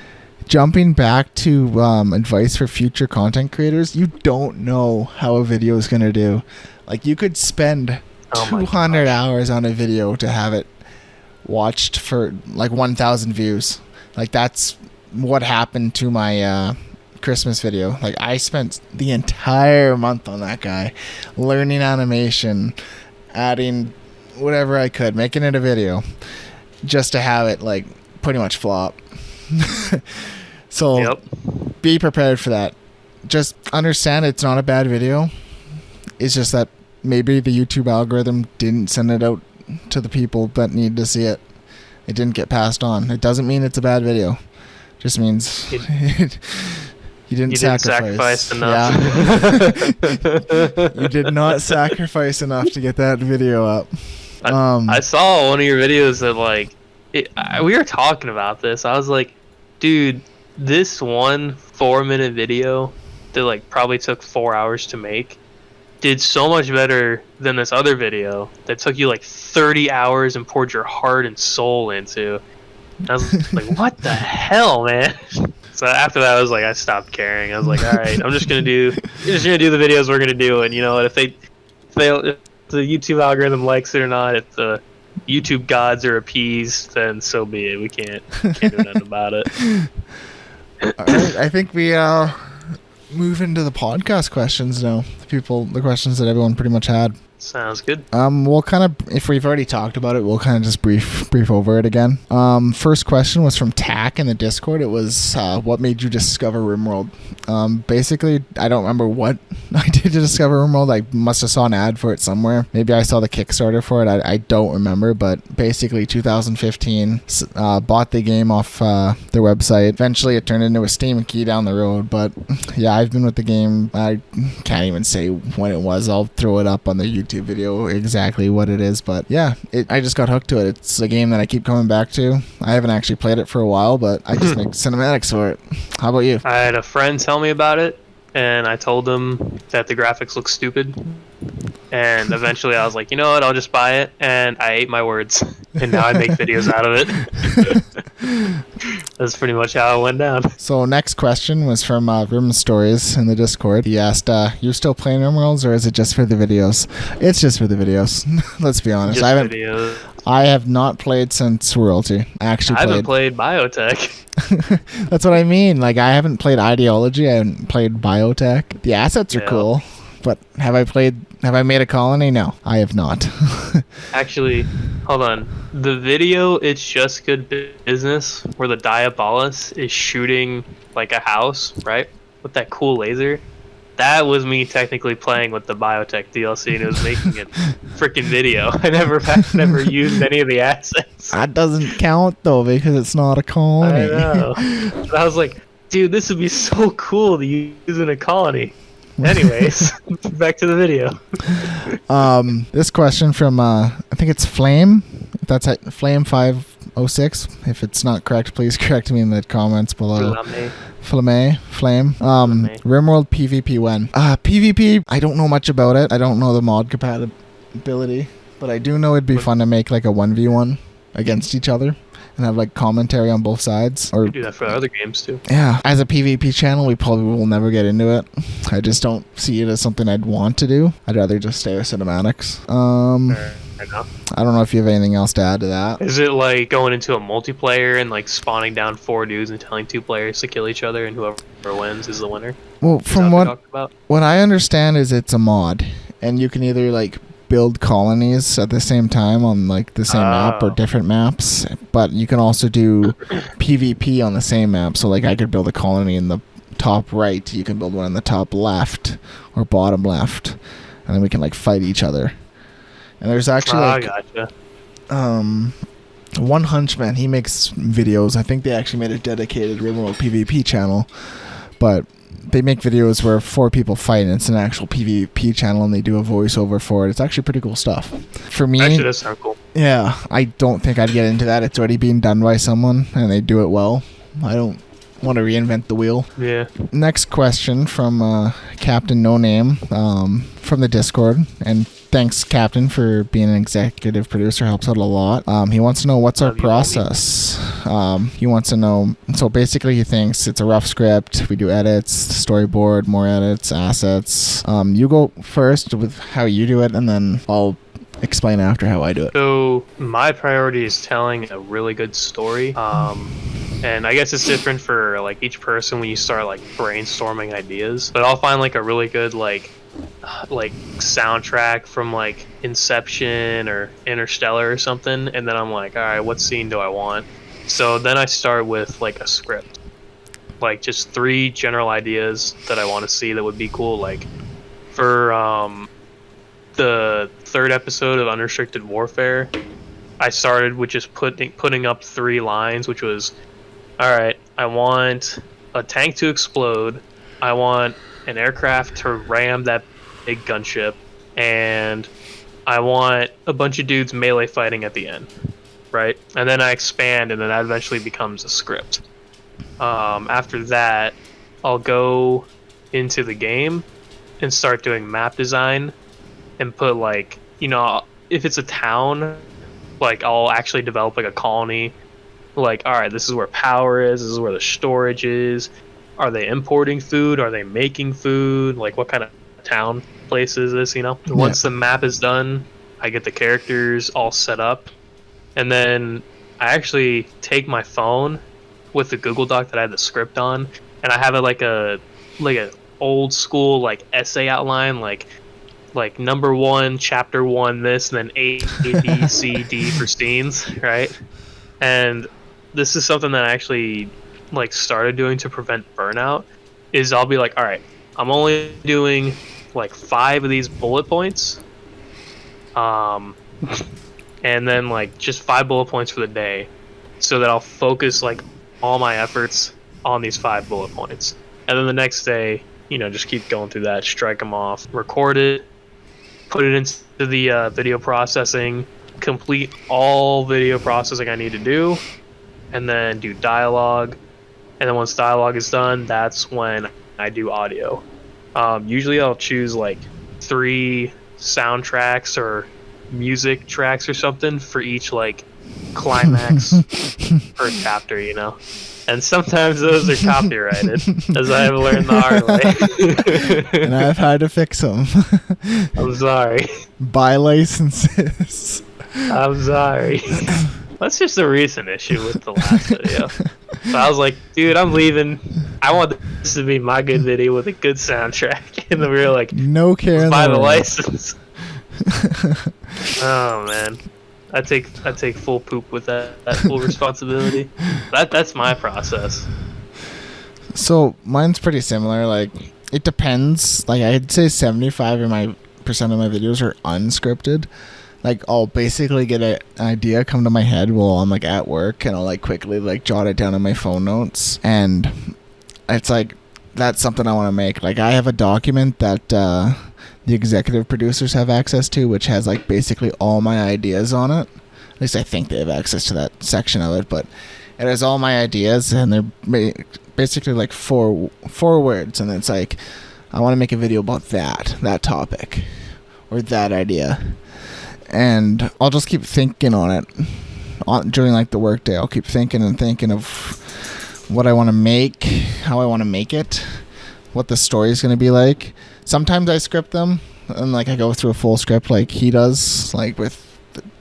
Jumping back to advice for future content creators, you don't know how a video is going to do. Like, you could spend 200 hours on a video to have it watched for like 1,000 views. Like, that's what happened to my Christmas video. Like, I spent the entire month on that guy, learning animation, adding whatever I could, making it a video, just to have it like pretty much flop. So be prepared for that. Just understand it's not a bad video. It's just that maybe the YouTube algorithm didn't send it out to the people that need to see it. It didn't get passed on. It doesn't mean it's a bad video. It just means you didn't sacrifice enough. Yeah. You did not sacrifice enough to get that video up. I saw one of your videos that like we were talking about this. I was like, dude, this 1 4-minute video that like probably took 4 hours to make did so much better than this other video that took you like 30 hours and poured your heart and soul into. And I was like, what the hell, man? So after that, I was like, I stopped caring. I was like, all right, I'm just gonna do the videos we're gonna do, and you know what? If the YouTube algorithm likes it or not, if the YouTube gods are appeased, then so be it. We can't do nothing about it. All right, I think we move into the podcast questions now. The questions that everyone pretty much had. Sounds good. We'll kind of, if we've already talked about it, we'll kind of just brief over it again. First question was from Tack in the Discord. It was, what made you discover Rimworld? Basically, I don't remember what I did to discover Rimworld. I must have saw an ad for it somewhere. Maybe I saw the Kickstarter for it. I don't remember, but basically 2015, bought the game off their website. Eventually, it turned into a Steam key down the road, but yeah, I've been with the game. I can't even say when it was. I'll throw it up on the YouTube video exactly what it is, but yeah, I just got hooked to it. It's a game that I keep coming back to. I haven't actually played it for a while, but I just make cinematics for it. How about you? I had a friend tell me about it, and I told him that the graphics look stupid, and eventually I was like, you know what, I'll just buy it, and I ate my words, and now I make videos out of it. That's pretty much how it went down. So next question was from Rim Stories in the Discord. He asked, you still playing Rimworlds, or is it just for the videos? It's just for the videos. Let's be honest. I have not played since Royalty. I haven't played Biotech. That's what I mean. Like, I haven't played Ideology. I haven't played Biotech. The assets are cool, but have I made a colony? No, I have not. Actually, hold on. The video, It's Just Good Business, where the Diabolus is shooting like a house, right? With that cool laser. That was me technically playing with the Biotech DLC, and it was making a freaking video. I never used any of the assets. That doesn't count, though, because it's not a colony. I know. But I was like, dude, this would be so cool to use in a colony. Anyways, back to the video. This question from, I think it's Flame. If that's at Flame506. If it's not correct, please correct me in the comments below. Flame. Rimworld PvP when? PvP, I don't know much about it. I don't know the mod compatibility, but I do know it'd be fun to make like a 1v1 against each other and have like commentary on both sides. Or we do that for other games too. Yeah, as a PvP channel, we probably will never get into it. I just don't see it as something I'd want to do. I'd rather just stay with cinematics. I know. I don't know if you have anything else to add to that. Is it like going into a multiplayer and like spawning down 4 dudes and telling 2 players to kill each other, and whoever wins is the winner? Well, from what what I understand is it's a mod, and you can either like build colonies at the same time on like the same map or different maps, but you can also do PvP on the same map. So like I could build a colony in the top right, you can build one in the top left or bottom left, and then we can like fight each other. And there's actually gotcha. One Hunchman, he makes videos. I think they actually made a dedicated Rimworld PvP channel, but they make videos where 4 people fight, and it's an actual PvP channel, and they do a voiceover for it. It's actually pretty cool stuff. For me, actually, that sounds cool. Yeah, I don't think I'd get into that. It's already being done by someone, and they do it well. I don't want to reinvent the wheel. Yeah. Next question from Captain No Name from the Discord, and thanks, Captain, for being an executive producer. Helps out a lot. He wants to know what's our process. He wants to know. So basically, he thinks it's a rough script. We do edits, storyboard, more edits, assets. You go first with how you do it, and then I'll explain after how I do it. So my priority is telling a really good story. And I guess it's different for like each person when you start like brainstorming ideas. But I'll find like a really good like soundtrack from like Inception or Interstellar or something, and then I'm like, all right, what scene do I want? So then I start with like a script, like just 3 general ideas that I want to see that would be cool. Like for the 3rd episode of Unrestricted Warfare, I started with just putting up 3 lines, which was, all right, I want a tank to explode, I want an aircraft to ram that big gunship, and I want a bunch of dudes melee fighting at the end, right? And then I expand, and then that eventually becomes a script. After that, I'll go into the game and start doing map design and put like, you know, if it's a town, like I'll actually develop like a colony. Like, all right, this is where power is, this is where the storage is. Are they importing food? Are they making food? Like, what kind of town place is this, you know? Yeah. Once the map is done, I get the characters all set up. And then I actually take my phone with the Google Doc that I had the script on, and I have it like a old school like essay outline, like number 1, chapter 1, this, and then A, B, C, D for scenes, right? And this is something that I actually like started doing to prevent burnout. Is I'll be like, all right, I'm only doing like 5 of these bullet points, and then like just 5 bullet points for the day, so that I'll focus like all my efforts on these 5 bullet points, and then the next day, you know, just keep going through that, strike them off, record it, put it into the video processing, complete all video processing I need to do, and then do dialogue. And then once dialogue is done, that's when I do audio. Usually I'll choose like 3 soundtracks or music tracks or something for each like climax per chapter, you know. And sometimes those are copyrighted, as I have learned the hard way. And I've had to fix them. I'm sorry. Buy licenses. I'm sorry. That's just a recent issue with the last video. So I was like, dude, I'm leaving. I want this to be my good video with a good soundtrack. And then we were like, no care. Buy the license. Oh man, I take full poop with that full responsibility. That's my process. So mine's pretty similar. Like it depends. Like I'd say 75% of my videos are unscripted. Like I'll basically get an idea come to my head while I'm like at work, and I'll like quickly like jot it down in my phone notes, and it's like that's something I want to make. Like I have a document that the executive producers have access to, which has like basically all my ideas on it. At least I think they have access to that section of it, but it has all my ideas, and they're basically like four words, and it's like I want to make a video about that topic or that idea. And I'll just keep thinking on it during like the work day. I'll keep thinking of what I want to make, how I want to make it, what the story is going to be like. Sometimes I script them, and like I go through a full script like he does, like with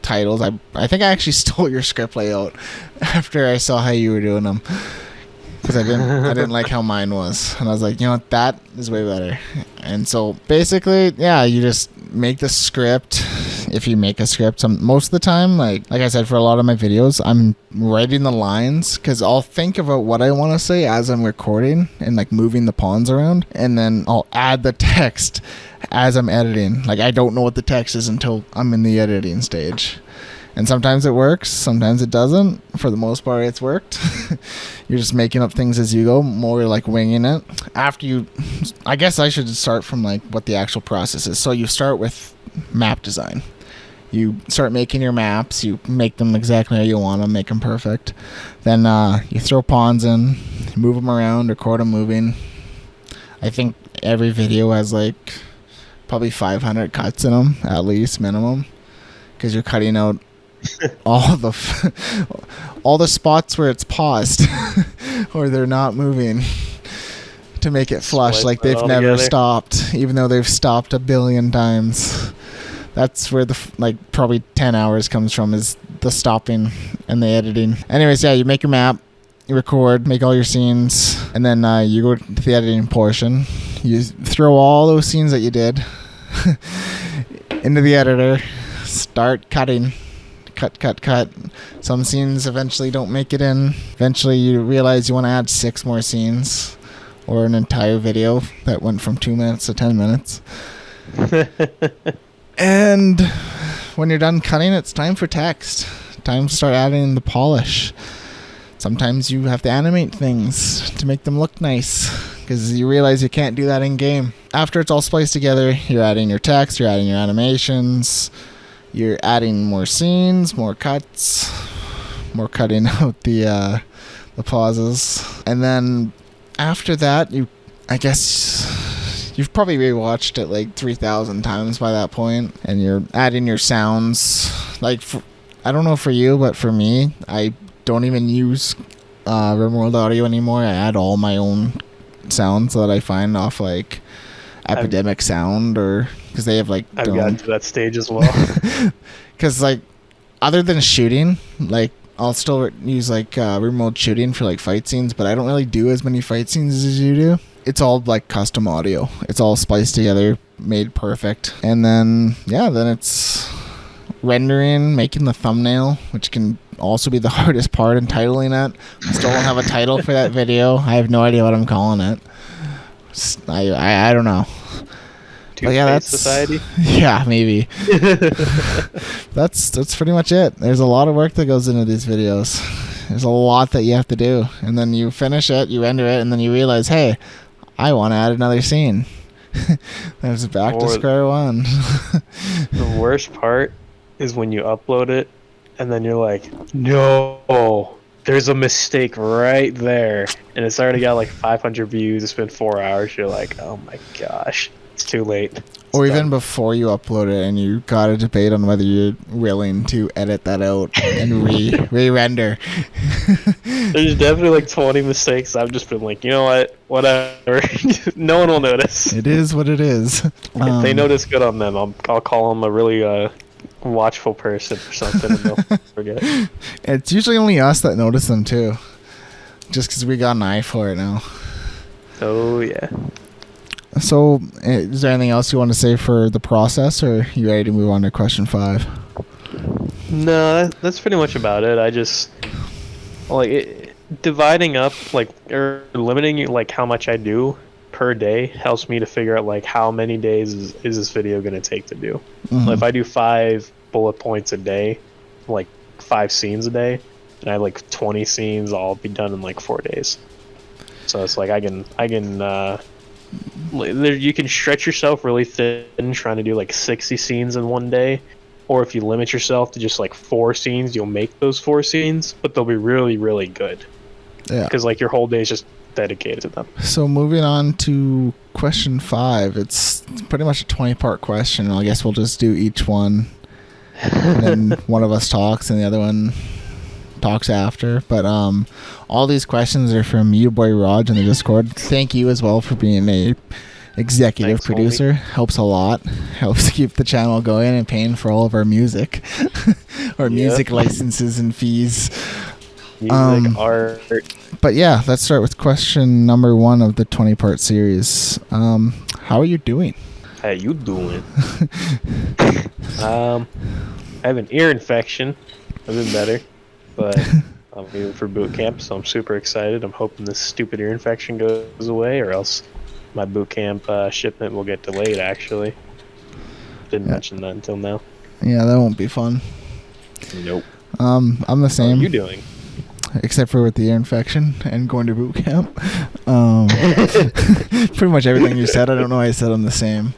titles. I think I actually stole your script layout after I saw how you were doing them, because I didn't like how mine was, and I was like, you know what, that is way better. And so basically, yeah, you just make the script. If you make a script, most of the time, like I said, for a lot of my videos, I'm writing the lines, because I'll think about what I want to say as I'm recording and like moving the pawns around, and then I'll add the text as I'm editing. Like, I don't know what the text is until I'm in the editing stage. And sometimes it works, sometimes it doesn't. For the most part, it's worked. You're just making up things as you go, more like winging it. I guess I should start from like what the actual process is. So you start with map design. You start making your maps, you make them exactly how you want them, make them perfect. Then you throw pawns in, move them around, record them moving. I think every video has like probably 500 cuts in them, at least, minimum. Because you're cutting out all the spots where it's paused or they're not moving to make it flush, like they've never stopped, even though they've stopped a billion times. That's where the probably 10 hours comes from, is the stopping and the editing. Anyways, yeah, you make your map, you record, make all your scenes, and then you go to the editing portion. You throw all those scenes that you did into the editor, start cutting. Cut. Some scenes eventually don't make it in. Eventually you realize you want to add 6 more scenes, or an entire video that went from 2 minutes to 10 minutes. And when you're done cutting, it's time for text. Time to start adding the polish. Sometimes you have to animate things to make them look nice, because you realize you can't do that in game. After it's all spliced together, you're adding your text, you're adding your animations, you're adding more scenes, more cuts, more cutting out the pauses. And then after that, I guess you've probably rewatched it like 3,000 times by that point, and you're adding your sounds. Like, I don't know for you, but for me, I don't even use Rimworld audio anymore. I add all my own sounds that I find off like Epidemic Sound, or because they have like I've gotten to that stage as well. Because like, other than shooting, like I'll still use like Rimworld shooting for like fight scenes, but I don't really do as many fight scenes as you do. It's all like custom audio. It's all spliced together, made perfect. And then then it's rendering, making the thumbnail, which can also be the hardest part, and titling it. I still don't have a title for that video. I have no idea what I'm calling it. I don't know. Two-Face Society? Yeah, maybe. That's pretty much it. There's a lot of work that goes into these videos. There's a lot that you have to do. And then you finish it, you render it, and then you realize, hey, I want to add another scene. There's back to square one. The worst part is when you upload it, and then you're like, no, there's a mistake right there. And it's already got like 500 views. It's been 4 hours. You're like, oh my gosh. It's too late. Or even before you upload it, and you got a debate on whether you're willing to edit that out and re-render. There's definitely like 20 mistakes. I've just been like, you know what? Whatever. No one will notice. It is what it is. If they notice, good on them. I'll call them a really watchful person or something, and they'll forget. It's usually only us that notice them too, just because we got an eye for it now. Oh yeah. So, is there anything else you want to say for the process, or are you ready to move on to question 5? No, that's pretty much about it. I just dividing up or limiting like how much I do per day helps me to figure out like how many days is this video going to take to do. Mm-hmm. If I do 5 bullet points a day, like 5 scenes a day, and I have like 20 scenes, I'll be done in like 4 days. So it's like I can you can stretch yourself really thin trying to do like 60 scenes in one day, or if you limit yourself to just like 4 scenes, you'll make those 4 scenes, but they'll be really, really good. Yeah, because like your whole day is just dedicated to them. So moving on to question 5, it's pretty much a 20-part question. I guess we'll just do each one, and then one of us talks and the other one talks after. But all these questions are from you, boy Raj, in the Discord. Thank you as well for being a executive Thanks, producer. Helps a lot. Helps keep the channel going and paying for all of our music. Our music licenses and fees. Music, art. But yeah, let's start with question number 1 of the 20-part series. How are you doing? How you doing? I have an ear infection. I've been better, but I'm here for boot camp, so I'm super excited. I'm hoping this stupid ear infection goes away, or else my boot camp shipment will get delayed, actually. Didn't mention that until now. Yeah, that won't be fun. Nope. I'm the same. How are you doing? Except for with the ear infection and going to boot camp. Pretty much everything you said. I don't know why I said I'm the same.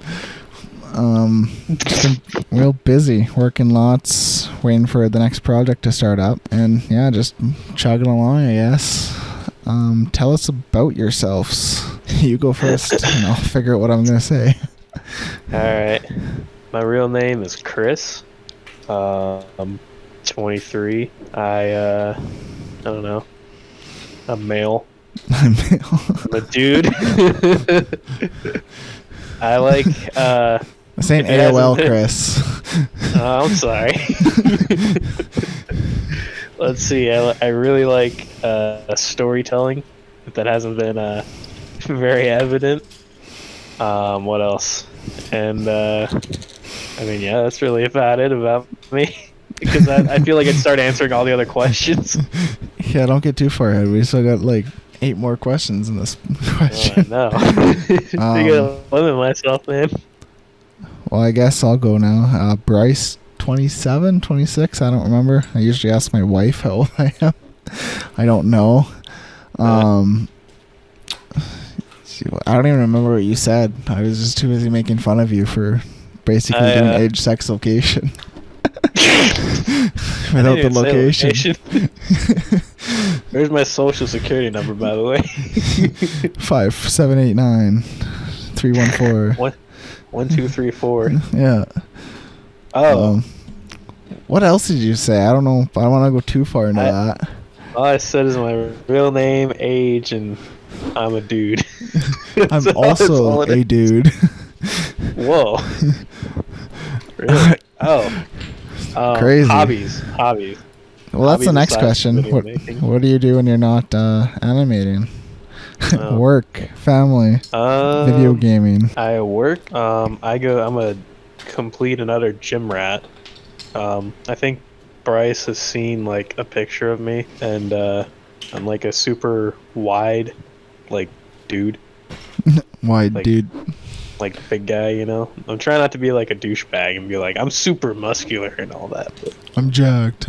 Just been real busy, working lots, waiting for the next project to start up, and yeah, just chugging along, I guess. Tell us about yourselves. You go first, and I'll figure out what I'm gonna say. Alright. My real name is Chris. I'm 23. I don't know. I'm male. I'm a dude. I like this ain't AOL, Chris. I'm sorry. Let's see. I really like storytelling. If that hasn't been very evident. What else? And I mean, yeah, that's really about it about me. Because I feel like I'd start answering all the other questions. Yeah, don't get too far ahead. We still got like 8 more questions in this question. Oh, I know. I gotta limit myself, man. Well, I guess I'll go now. Bryce, 27, 26, I don't remember. I usually ask my wife how old I am. I don't know. I don't even remember what you said. I was just too busy making fun of you for basically doing age, sex, location. Without the location. Where's my social security number, by the way? 5789 314. 1, 2, 3, 4. Yeah. Oh. What else did you say? I don't know. I don't want to go too far into that. All I said is my real name, age, and I'm a dude. I'm also a dude. Whoa. Really? Oh. Crazy. Hobbies. Well, that's the next question. What do you do when you're not animating? Work, family, video gaming. I work. I'm a complete and utter gym rat. I think Bryce has seen like a picture of me, and I'm like a super wide, like dude. Dude. Like big guy, you know. I'm trying not to be like a douchebag and be like I'm super muscular and all that. But I'm jacked.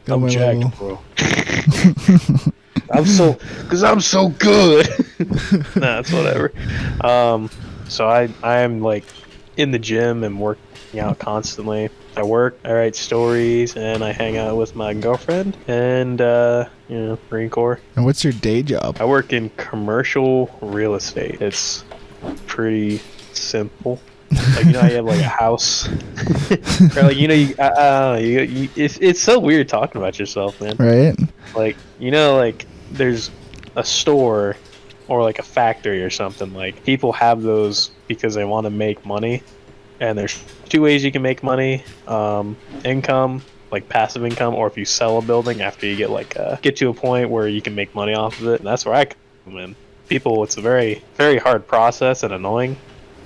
I'm jacked, bro. I'm so good. Nah, it's whatever. So I am like in the gym and working out constantly. I work, I write stories, and I hang out with my girlfriend and Marine Corps. And what's your day job? I work in commercial real estate. It's pretty simple. Like, you know how you have like a house, or like, you know, it's so weird talking about yourself, man. Right? Like, you know, like there's a store or like a factory or something. Like, people have those because they want to make money, and there's 2 ways you can make money: income, like passive income, or if you sell a building after you get to a point where you can make money off of it. And that's where I come in. People, it's a very, very hard process and annoying,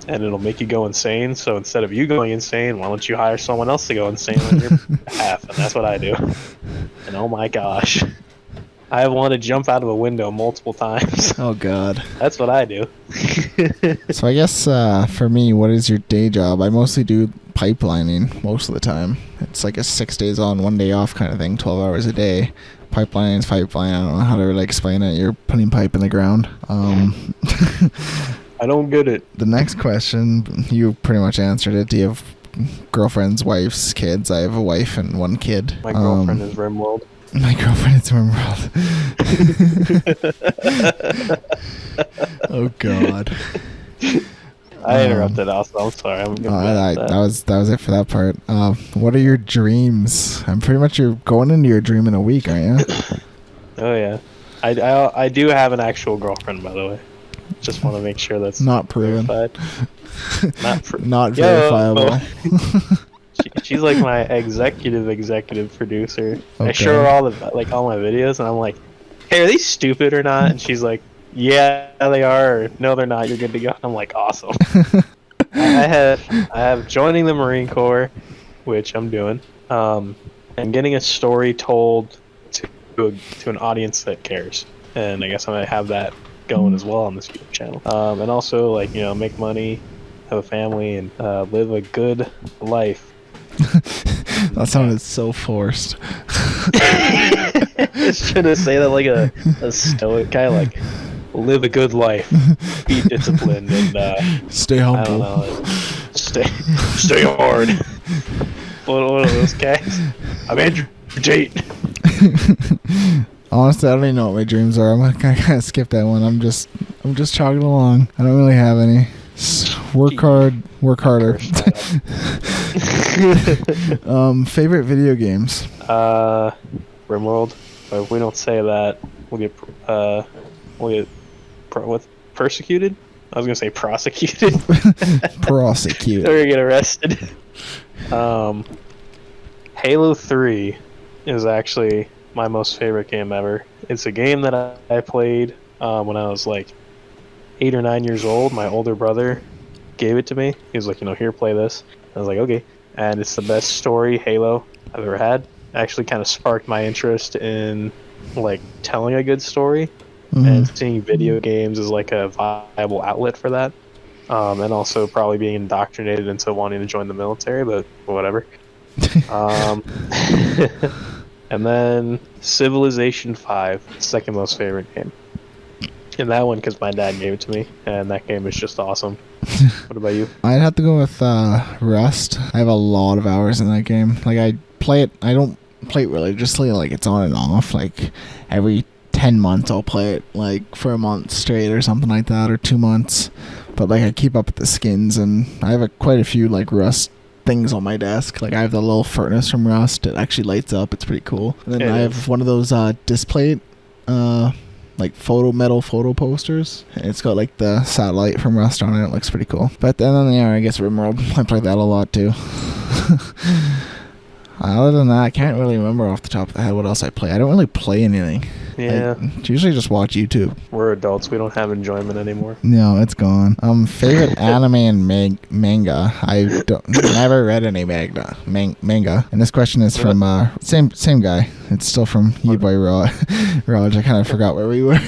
and it'll make you go insane. So instead of you going insane, why don't you hire someone else to go insane on your behalf? And that's what I do. And oh my gosh, I have wanted to jump out of a window multiple times. Oh god. That's what I do. So I guess for me, what is your day job? I mostly do pipelining most of the time. It's like a 6 days on, 1 day off kind of thing, 12 hours a day. Pipeline is pipeline. I don't know how to really explain it. You're putting pipe in the ground. I don't get it. The next question, you pretty much answered it. Do you have girlfriends, wives, kids? I have a wife and 1 kid. My girlfriend is Rimworld. My girlfriend is Rimworld. Oh god. I interrupted also. I'm sorry. That was it for that part. What are your dreams? I'm pretty much you're going into your dream in a week, aren't you? Oh yeah. I do have an actual girlfriend, by the way. Just want to make sure that's not proven. Verified. Not verifiable. She's like my executive producer. Okay. I show her all my videos, and I'm like, "Hey, are these stupid or not?" And she's like, "Yeah, they are. Or, no, they're not. You're good to go." I'm like, "Awesome." I have joining the Marine Corps, which I'm doing, and getting a story told to an audience that cares. And I guess I'm gonna have that going as well on this YouTube channel. And also make money, have a family, and live a good life. That sounded so forced. Should I say that like a stoic guy, like live a good life, be disciplined, and stay humble. I don't know, stay hard. What are those guys? I'm Andrew Tate. Honestly, I don't even know what my dreams are. I'm gonna kind of skip that one. I'm just chugging along. I don't really have any. Work hard, work harder. Favorite video games? Rimworld. But if we don't say that, we'll get persecuted? I was gonna say prosecuted. Prosecuted. Or get arrested. Halo 3 is actually my most favorite game ever. It's a game that I played when I was like 8 or 9 years old. My older brother gave it to me. He was like, here, play this. I was like, okay. And it's the best story Halo I've ever had. Actually kind of sparked my interest in like telling a good story. And seeing video games as like a viable outlet for that. And also probably being indoctrinated into wanting to join the military, but whatever. And then Civilization 5, second most favorite game. And that one because my dad gave it to me, and that game is just awesome. What about you? I'd have to go with Rust. I have a lot of hours in that game. Like I play it, I don't play it religiously. Like it's on and off. Like every 10 months I'll play it like for a month straight or something like that, or 2 months. But like I keep up with the skins, and I have quite a few like Rust things on my desk. Like I have the little furnace from Rust. It actually lights up. It's pretty cool. And then I have one of those display like metal photo posters. It's got like the satellite from Rust on it. It looks pretty cool. But then I guess Rimworld. I play that a lot too. Other than that, I can't really remember off the top of the head what else I play. I don't really play anything. Yeah. I usually just watch YouTube. We're adults. We don't have enjoyment anymore. No, it's gone. Favorite anime and manga. I never read any manga. And this question is from same guy. It's still from boy Raj. I kind of forgot where we were.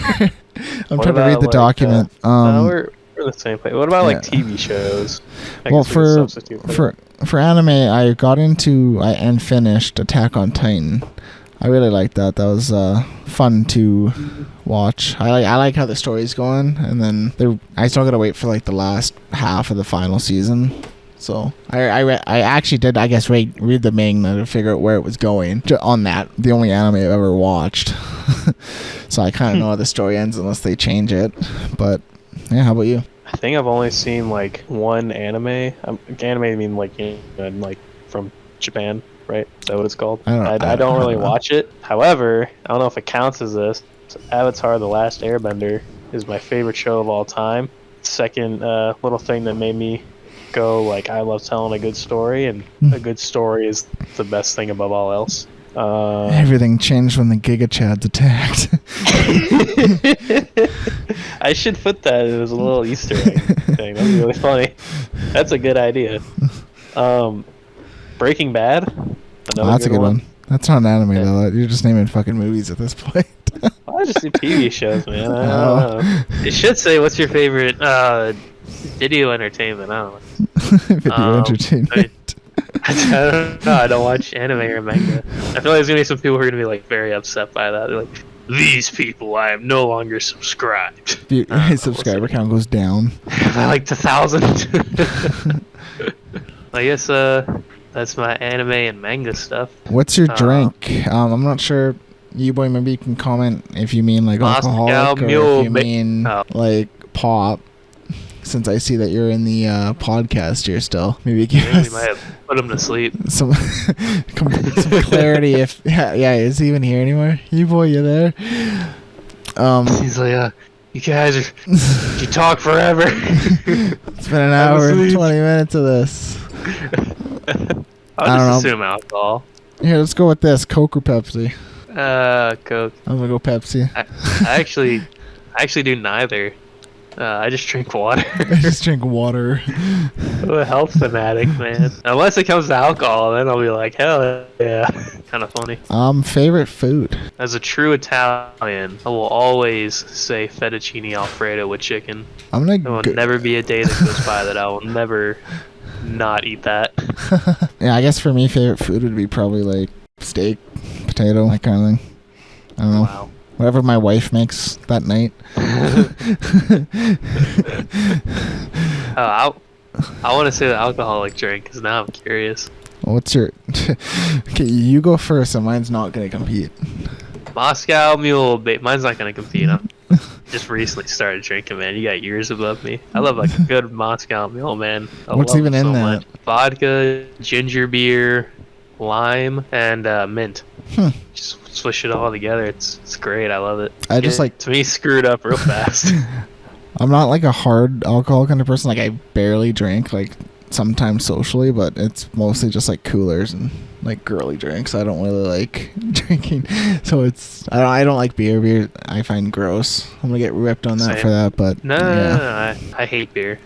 I'm trying to read the document. We're the same place. What about like TV shows? Well, for anime, I got into and finished Attack on Titan. I really liked that. That was fun to watch. I like how the story's going, and then I still gotta wait for like the last half of the final season. So I actually did, I guess, read the manga to figure out where it was going. On that, the only anime I've ever watched. So I kind of know how the story ends unless they change it. But yeah, how about you? I think I've only seen like one anime. Anime, I mean like from Japan, right? Is that what it's called? I don't really watch it. However, I don't know if it counts as this. Avatar: The Last Airbender is my favorite show of all time. Second little thing that made me go like, I love telling a good story, and a good story is the best thing above all else. Everything changed when the GigaChads attacked. I should put that as a little Easter egg thing. That'd be really funny. That's a good idea. Breaking Bad. That's a good one. That's not an anime though. You're just naming fucking movies at this point. I just do TV shows, man. I don't know. It should say, "What's your favorite video entertainment?" I don't know. Video entertainment. I don't know. I don't watch anime or manga. I feel like there's gonna be some people who are gonna be like very upset by that. They're like, "These people, I am no longer subscribed." His subscriber count goes down. I like 1,000. I guess that's my anime and manga stuff. What's your drink? I'm not sure. You boy, maybe you can comment if you mean like alcoholic or if you mean like pop. Since I see that you're in the podcast here still, maybe give us we might have put him to sleep. Some clarity. If is he even here anymore? You boy, you there? He's like, You guys are. You talk forever. It's been an hour and 20 minutes of this. I'll just assume alcohol. Here, let's go with this. Coke or Pepsi? Coke. I'm gonna go Pepsi. I actually do neither. I just drink water. I just drink water. I'm a health fanatic, man. Unless it comes to alcohol, then I'll be like, hell yeah. Kind of funny. Favorite food? As a true Italian, I will always say fettuccine alfredo with chicken. There will never be a day that goes by that I will never not eat that. Yeah, I guess for me, favorite food would be probably like steak, potato, that kind of thing. I don't know. Wow. Whatever my wife makes that night. I want to say the alcoholic drink because now I'm curious. What's your... Okay, you go first and mine's not going to compete. Moscow Mule. Mine's not going to compete. I'm just recently started drinking, man. You got years above me. I love like a good Moscow Mule, man. What's even in that? Vodka, ginger beer, lime, and mint. Just swish it all together. It's great. I love it. To me, screwed up real fast. I'm not like a hard alcohol kind of person. Like I barely drink, like sometimes socially, but it's mostly just like coolers and like girly drinks. I don't really like drinking, so I don't like beer. Beer I find gross. I'm gonna get ripped on that for that, but no, I hate beer.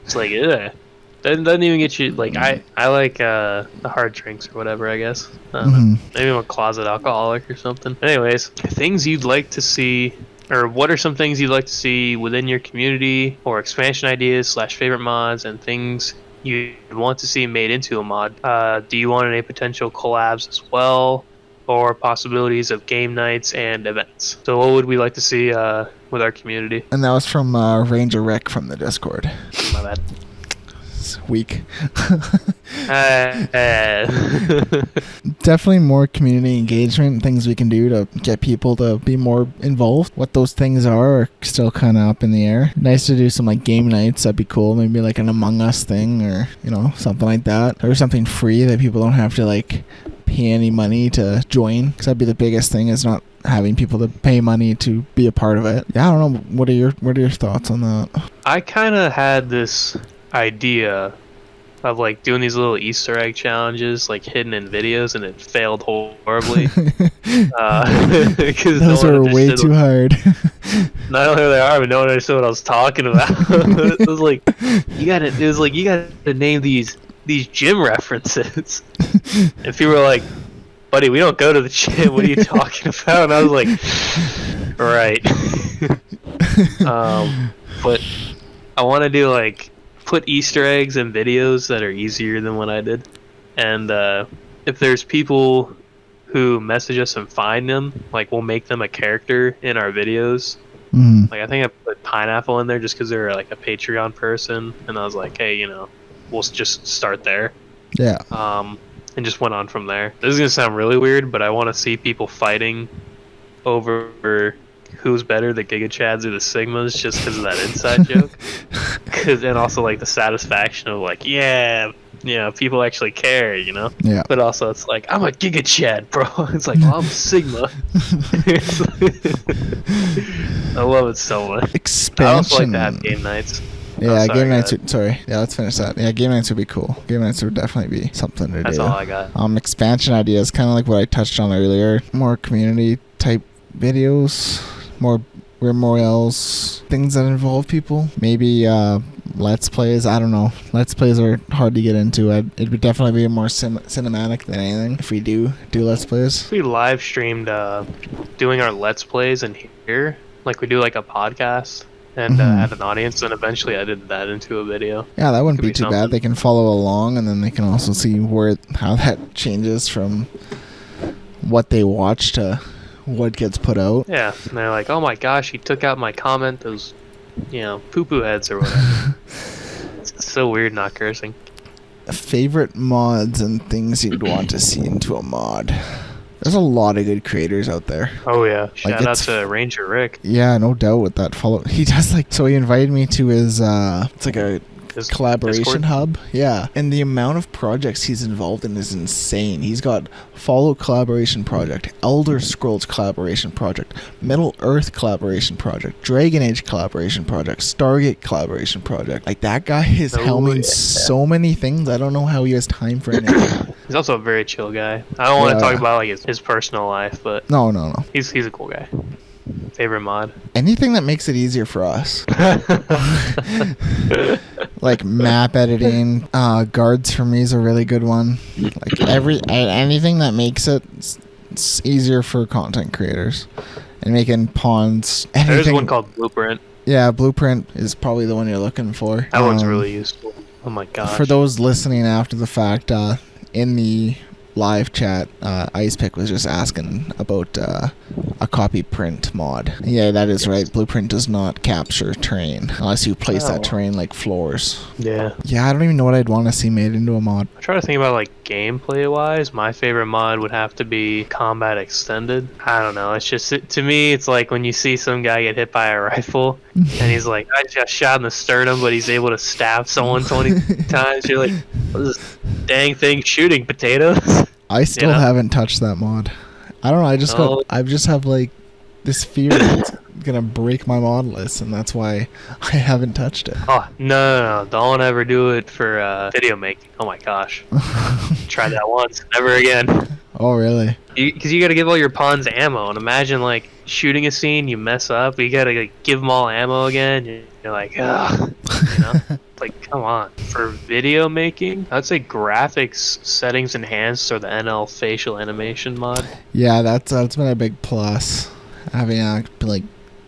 It's like doesn't even get you like I like the hard drinks or whatever, I guess. Maybe I'm a closet alcoholic or something. Anyways, things you'd like to see, or what are some things you'd like to see within your community, or expansion ideas / favorite mods and things you want to see made into a mod? Do you want any potential collabs as well, or possibilities of game nights and events? So what would we like to see with our community? And that was from Ranger Rick from the Discord. My bad. Week. Definitely more community engagement, things we can do to get people to be more involved. What those things are still kind of up in the air. Nice to do some like game nights. That'd be cool. Maybe like an Among Us thing, or something like that, or something free that people don't have to like pay any money to join, because that'd be the biggest thing, is not having people to pay money to be a part of it. Yeah, I don't know. What are your thoughts on that? I kind of had this idea of like doing these little Easter egg challenges like hidden in videos, and it failed horribly because those are way too hard. Not only they are, but no one understood what I was talking about. It was like you gotta name these gym references, and people were like, buddy, we don't go to the gym, what are you talking about? And I was like, right. But I want to do like put Easter eggs in videos that are easier than what I did, and if there's people who message us and find them, like we'll make them a character in our videos. Like I think I put Pineapple in there just because they're like a Patreon person, and I was like, hey, we'll just start there. Yeah. And just went on from there. This is gonna sound really weird, but I want to see people fighting over who's better, the GigaChads or the Sigmas, just because of that inside joke. And also like the satisfaction of like, people actually care, Yeah. But also it's like, I'm a GigaChad, bro. It's like, well, I'm a Sigma. I love it so much. Expansion. I also like to have game nights. Yeah, game nights. Yeah, let's finish that. Yeah, game nights would be cool. Game nights would definitely be something to do. That's all I got. Expansion ideas, kind of like what I touched on earlier. More community type videos, more Rimworlds, things that involve people. Maybe Let's Plays. I don't know. Let's Plays are hard to get into. It would definitely be more cinematic than anything if we do Let's Plays. We live streamed doing our Let's Plays in here, like we do like a podcast. And had an audience, and eventually I did that into a video. Yeah, that wouldn't be too bad. They can follow along, and then they can also see how that changes from what they watch to what gets put out. Yeah, and they're like, oh my gosh, he took out my comment, those, poo-poo heads or whatever. It's so weird not cursing. Favorite mods and things you'd want to see into a mod. There's a lot of good creators out there. Oh yeah, shout out to Ranger Rick. Yeah, no doubt with that follow. He does he invited me to his it's like a collaboration Discord? hub. Yeah, and the amount of projects he's involved in is insane. He's got Fallout collaboration project, Elder Scrolls collaboration project, Middle Earth collaboration project, Dragon Age collaboration project, Stargate collaboration project. Like, that guy is helming so many things. I don't know how he has time for anything. He's also a very chill guy. I don't want to talk about like his personal life, but No. he's a cool guy. Favorite mod? Anything that makes it easier for us. Like map editing, guards for me is a really good one. Like anything that makes it's easier for content creators. And making pawns. There's one called Blueprint. Yeah, Blueprint is probably the one you're looking for. That one's really useful. Oh my gosh. For those listening after the fact, in the live chat, Icepick was just asking about a copy print mod. Yeah, that is right. Blueprint does not capture terrain unless you place that terrain like floors. Yeah. Yeah, I don't even know what I'd want to see made into a mod. I'm trying to think about like gameplay wise. My favorite mod would have to be Combat Extended. I don't know. It's just to me, it's like when you see some guy get hit by a rifle and he's like, I just got shot in the sternum, but he's able to stab someone 20 times. You're like, what is this dang thing shooting potatoes? I still haven't touched that mod. I don't know. I just have like this fear that it's gonna break my mod list, and that's why I haven't touched it. Oh no! Don't ever do it for video making. Oh my gosh! Tried that once, never again. Oh really? Because you got to give all your pawns ammo, and imagine like shooting a scene, you mess up, you got to like, give them all ammo again. You're like, ugh. You know? Like, come on. For video making, I'd say graphics settings enhanced or the NL facial animation mod. Yeah, that's been a big plus. Having like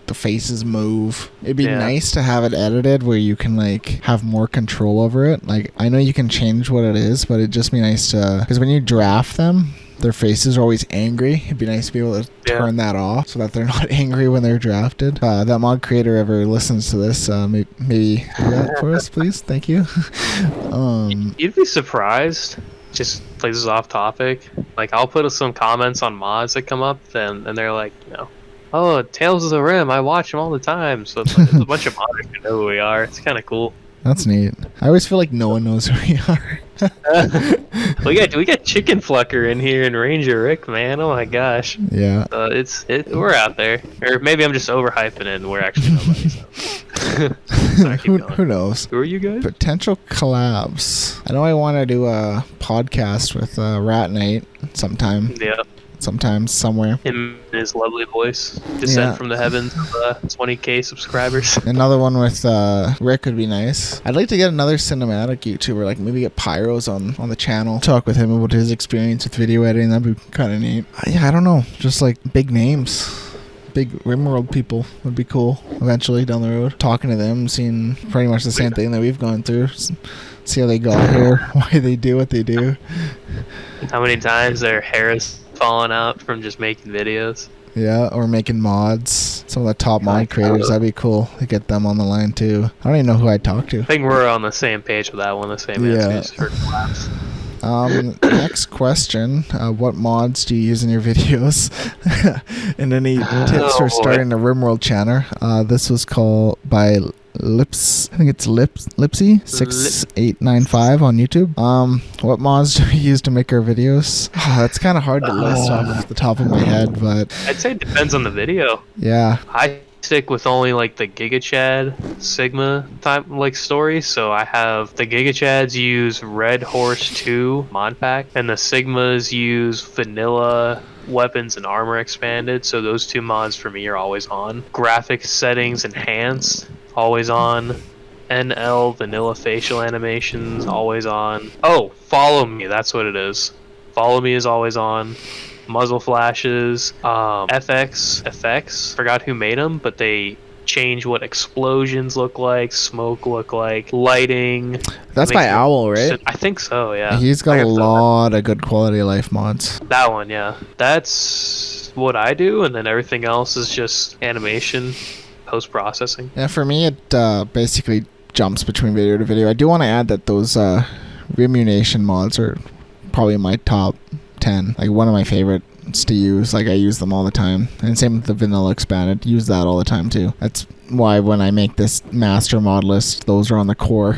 the faces move. It'd be nice to have it edited where you can like have more control over it. Like, I know you can change what it is, but it'd just be nice to, because when you draft them, their faces are always angry. It'd be nice to be able to turn that off so that they're not angry when they're drafted. That mod creator ever listens to this, maybe do that for us, please. Thank you. You'd be surprised. Just like, this is off topic. Like, I'll put some comments on mods that come up, and they're like, you know, oh, Tales of the Rim, I watch them all the time. So it's like, there's a bunch of modders who know who we are. It's kind of cool. That's neat. I always feel like no one knows who we are. we got Chicken Flucker in here and Ranger Rick, man. Oh my gosh. Yeah. We're out there. Or maybe I'm just overhyping it and we're actually nobody. So. Sorry, who knows? Who are you guys? Potential collabs. I know I want to do a podcast with Rat Knight sometime. Yeah. Sometimes, somewhere. Him and his lovely voice. Descent from the heavens of 20k subscribers. Another one with Rick would be nice. I'd like to get another cinematic YouTuber, like maybe get Pyros on the channel. Talk with him about his experience with video editing. That'd be kind of neat. Yeah, I don't know. Just like big names. Big Rimworld people would be cool eventually down the road. Talking to them, seeing pretty much the same thing that we've gone through. See how they got here, why they do what they do. How many times their hair is falling out from just making videos. Yeah, or making mods. Some of the top mod creators, that'd be cool to get them on the line too. I don't even know who I'd talk to. I think we're on the same page with that one, the same answers for collabs. Next question. What mods do you use in your videos? And any tips for starting a Rimworld channel? This was called by Lips. I think it's Lipsy 6895 on YouTube. What mods do we use to make our videos? That's kind of hard to list off the top of my head, but I'd say it depends on the video. Yeah. I stick with only like the GigaChad Sigma type like story. So I have the GigaChads use Red Horse 2 mod pack, and the Sigmas use vanilla weapons and armor expanded. So those two mods for me are always on. Graphics settings enhanced, always on. NL vanilla facial animations, always on. Oh, follow me, that's what it is. Follow me is always on. Muzzle flashes, FX effects, forgot who made them, but they change what explosions look like, smoke look like, lighting. That's by Owl, right? I think so, yeah. He's got a lot of good quality of life mods. That one, yeah. That's what I do, and then everything else is just animation, post-processing. Yeah, for me it basically jumps between video to video. I do want to add that those Rimunation mods are probably my top 10, like one of my favorites to use. Like, I use them all the time, and same with the vanilla expanded. Use that all the time too. That's why when I make this master mod list, those are on the core.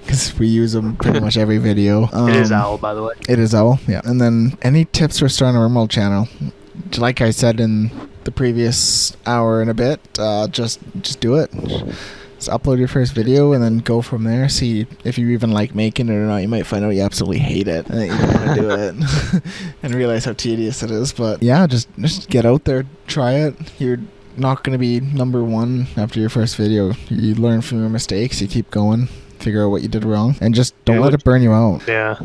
Because we use them pretty much every video. It is Owl, by the way. It is Owl, yeah. And then any tips for starting a Rimworld channel? Like I said in the previous hour and a bit, just do it. Just upload your first video and then go from there. See if you even like making it or not. You might find out you absolutely hate it and that you don't want to do it and realize how tedious it is. But yeah, just get out there, try it. You're not going to be number one after your first video. You learn from your mistakes. You keep going, figure out what you did wrong, and just don't let it burn you out. Yeah.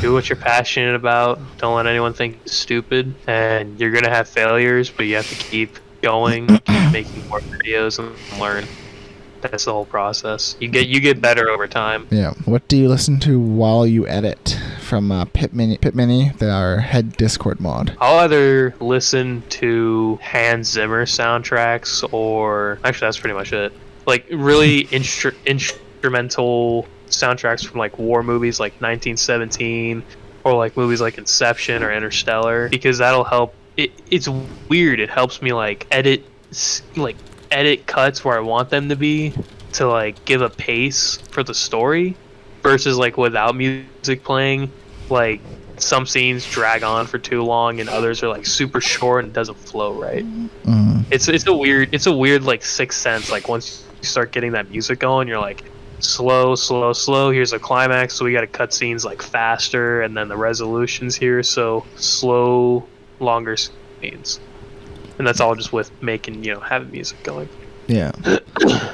Do what you're passionate about. Don't let anyone think you're stupid. And you're going to have failures, but you have to keep going, keep making more videos and learn. That's the whole process. You get better over time. Yeah. What do you listen to while you edit? From Pit Mini, our head Discord mod. I'll either listen to Hans Zimmer soundtracks, or actually that's pretty much it. Like really instrumental soundtracks from like war movies like 1917, or like movies like Inception or Interstellar, because that'll help. It's weird. It helps me like edit cuts where I want them to be, to like give a pace for the story, versus like without music playing, like some scenes drag on for too long and others are like super short and doesn't flow right. It's a weird like sixth sense. Like once you start getting that music going, you're like slow, here's a climax, so we gotta cut scenes like faster, and then the resolution's here, so slow, longer scenes. And that's all just with making, having music going. Yeah.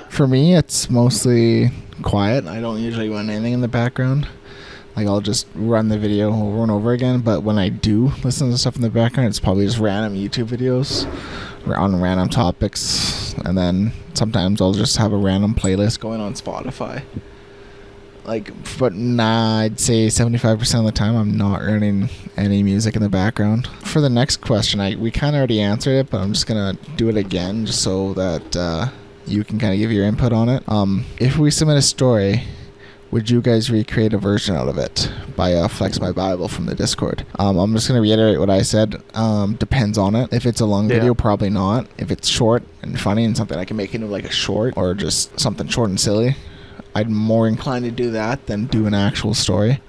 For me, it's mostly quiet. I don't usually run anything in the background. Like, I'll just run the video over and over again. But when I do listen to stuff in the background, it's probably just random YouTube videos on random topics. And then sometimes I'll just have a random playlist going on Spotify. But I'd say 75% of the time I'm not running any music in the background. For the next question, we kind of already answered it, but I'm just going to do it again just so that you can kind of give your input on it. If we submit a story, would you guys recreate a version out of it by Flex My Bible from the Discord? I'm just going to reiterate what I said. Depends on it. If it's a long video, probably not. If it's short and funny and something I can make into like a short, or just something short and silly, I'd more inclined to do that than do an actual story.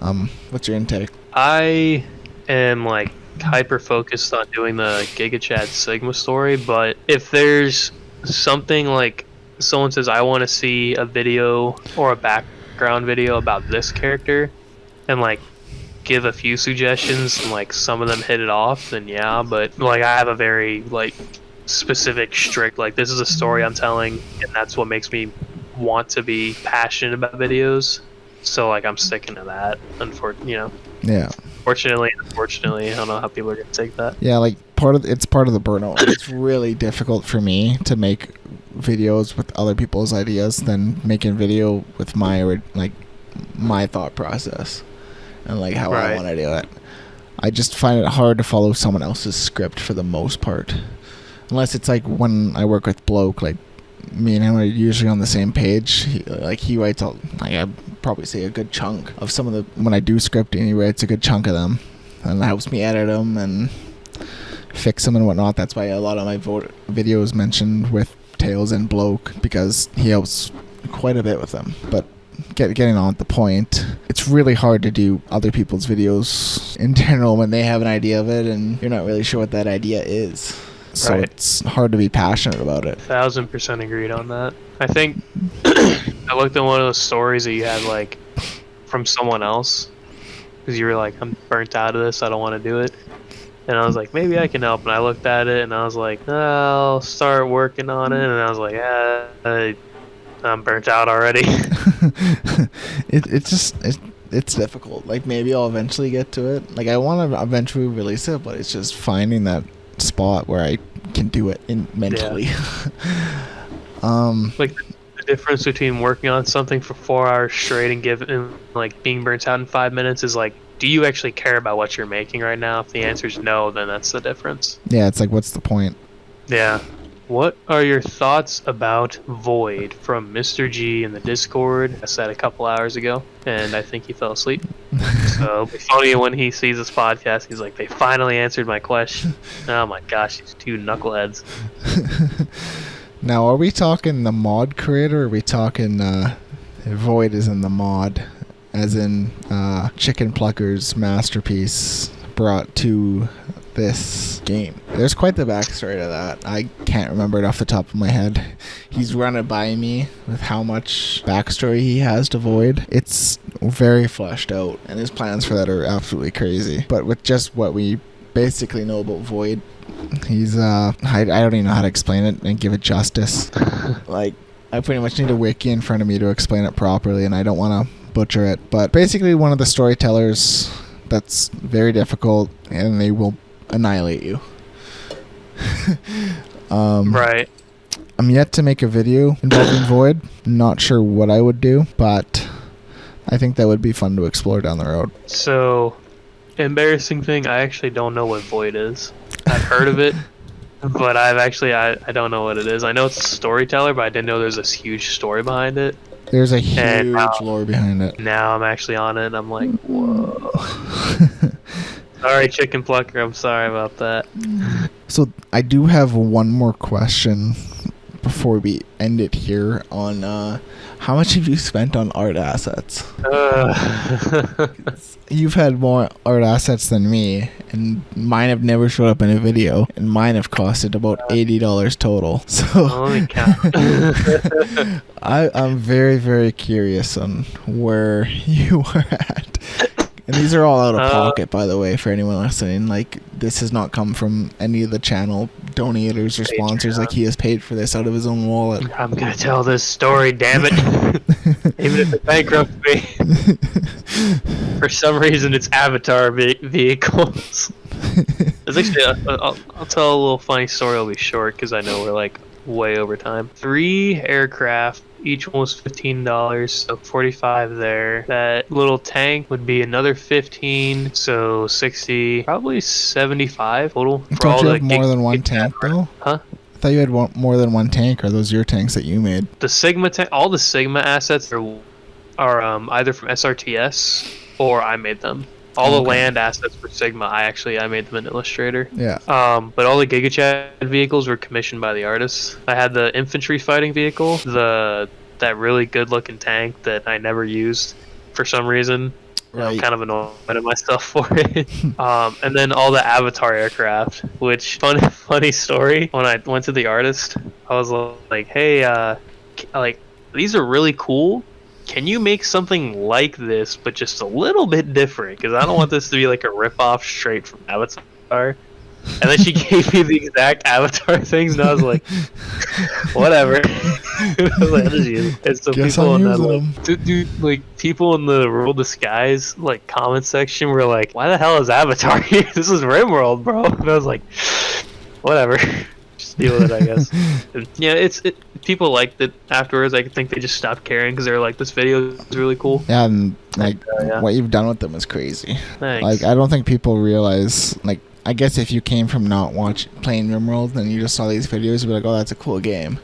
What's your intake? I am like hyper focused on doing the GigaChad Sigma story, but if there's something like someone says I want to see a video or a background video about this character, and like give a few suggestions and like some of them hit it off, then yeah. But like I have a very like specific, strict, like this is a story I'm telling, and that's what makes me want to be passionate about videos, so like I'm sticking to that. Yeah. Fortunately, unfortunately, I don't know how people are gonna take that. Yeah, like it's part of the burnout. It's really difficult for me to make videos with other people's ideas than making video with my thought process and like how I want to do it. I just find it hard to follow someone else's script for the most part, unless it's like when I work with Bloke, like me and him are usually on the same page. He writes I'd probably say a good chunk of some of the, when I do scripting, he writes a good chunk of them and helps me edit them and fix them and whatnot. That's why a lot of my videos mentioned with Tales and Bloke, because he helps quite a bit with them. But getting on at the point, it's really hard to do other people's videos in general when they have an idea of it and you're not really sure what that idea is. So it's hard to be passionate about it. 1000% agreed on that. I think I looked at one of those stories that you had like from someone else, because you were like, I'm burnt out of this, I don't want to do it. And I was like, maybe I can help. And I looked at it and I was like, I'll start working on it. And I was like, I'm burnt out already. It's difficult. Like, maybe I'll eventually get to it. Like, I want to eventually release it, but it's just finding that spot where I can do it mentally. Like the difference between working on something for 4 hours straight and like being burnt out in 5 minutes is like, do you actually care about what you're making right now? If the answer is no, then that's the difference. Yeah, it's like, what's the point? Yeah. What are your thoughts about Void from Mr. G in the Discord? I said a couple hours ago, and I think he fell asleep. So it'll be funny when he sees this podcast, he's like, they finally answered my question. Oh my gosh, these two knuckleheads. Now, are we talking the mod creator, or are we talking Void is in the mod, as in Chicken Plucker's masterpiece brought to this game? There's quite the backstory to that. I can't remember it off the top of my head. He's run it by me with how much backstory he has to Void. It's very fleshed out, and his plans for that are absolutely crazy. But with just what we basically know about Void, he's I don't even know how to explain it and give it justice. Like, I pretty much need a wiki in front of me to explain it properly, and I don't want to butcher it. But basically, one of the storytellers that's very difficult, and they will annihilate you. Right. I'm yet to make a video involving Void. Not sure what I would do, but I think that would be fun to explore down the road. So, embarrassing thing, I actually don't know what Void is. I've heard of it, but I don't know what it is. I know it's a storyteller, but I didn't know there's this huge story behind it. There's a huge lore behind it. Now I'm actually on it, and I'm like, whoa. Sorry, Chicken Plucker, I'm sorry about that. So I do have one more question before we end it here on how much have you spent on art assets? You've had more art assets than me, and mine have never showed up in a video, and mine have costed about $80 total. So Holy cow. I'm very, very curious on where you are at. And these are all out of pocket, by the way, for anyone listening. Like, this has not come from any of the channel donators or sponsors. Like, he has paid for this out of his own wallet. I'm gonna tell this story, damn it. Even if it bankrupts me. For some reason, it's Avatar vehicles. It's actually, I'll tell a little funny story. It'll be short because I know we're like way over time. 3 aircraft. Each one was $15, so $45 there. That little tank would be another $15, so $60, probably $75 total. Don't you have more than one tank, though? Huh? I thought you had more than one tank. Are those your tanks that you made? The Sigma tank, all the Sigma assets are either from SRTS or I made them. All the land assets for Sigma, I made them in Illustrator. Yeah. But all the GigaChad vehicles were commissioned by the artists. I had the infantry fighting vehicle, that really good-looking tank that I never used for some reason. Right. I'm kind of annoyed at myself for it. And then all the Avatar aircraft, which funny story. When I went to the artist, I was like, "Hey, like these are really cool. Can you make something like this, but just a little bit different? Because I don't want this to be like a rip-off straight from Avatar." And then she gave me the exact Avatar things, and I was like, whatever. I was like, I'll just use it. And so people in that, like, people in the World of Skies, like, comment section were like, why the hell is Avatar here? This is Rimworld, bro. And I was like, whatever. Just deal with it, I guess. And, yeah, people liked it afterwards. I think they just stopped caring because they were like, this video is really cool. Yeah, and, like, what you've done with them is crazy. Thanks. Like, I don't think people realize, like, I guess if you came from not playing Rimworld and you just saw these videos, you'd be like, oh, that's a cool game.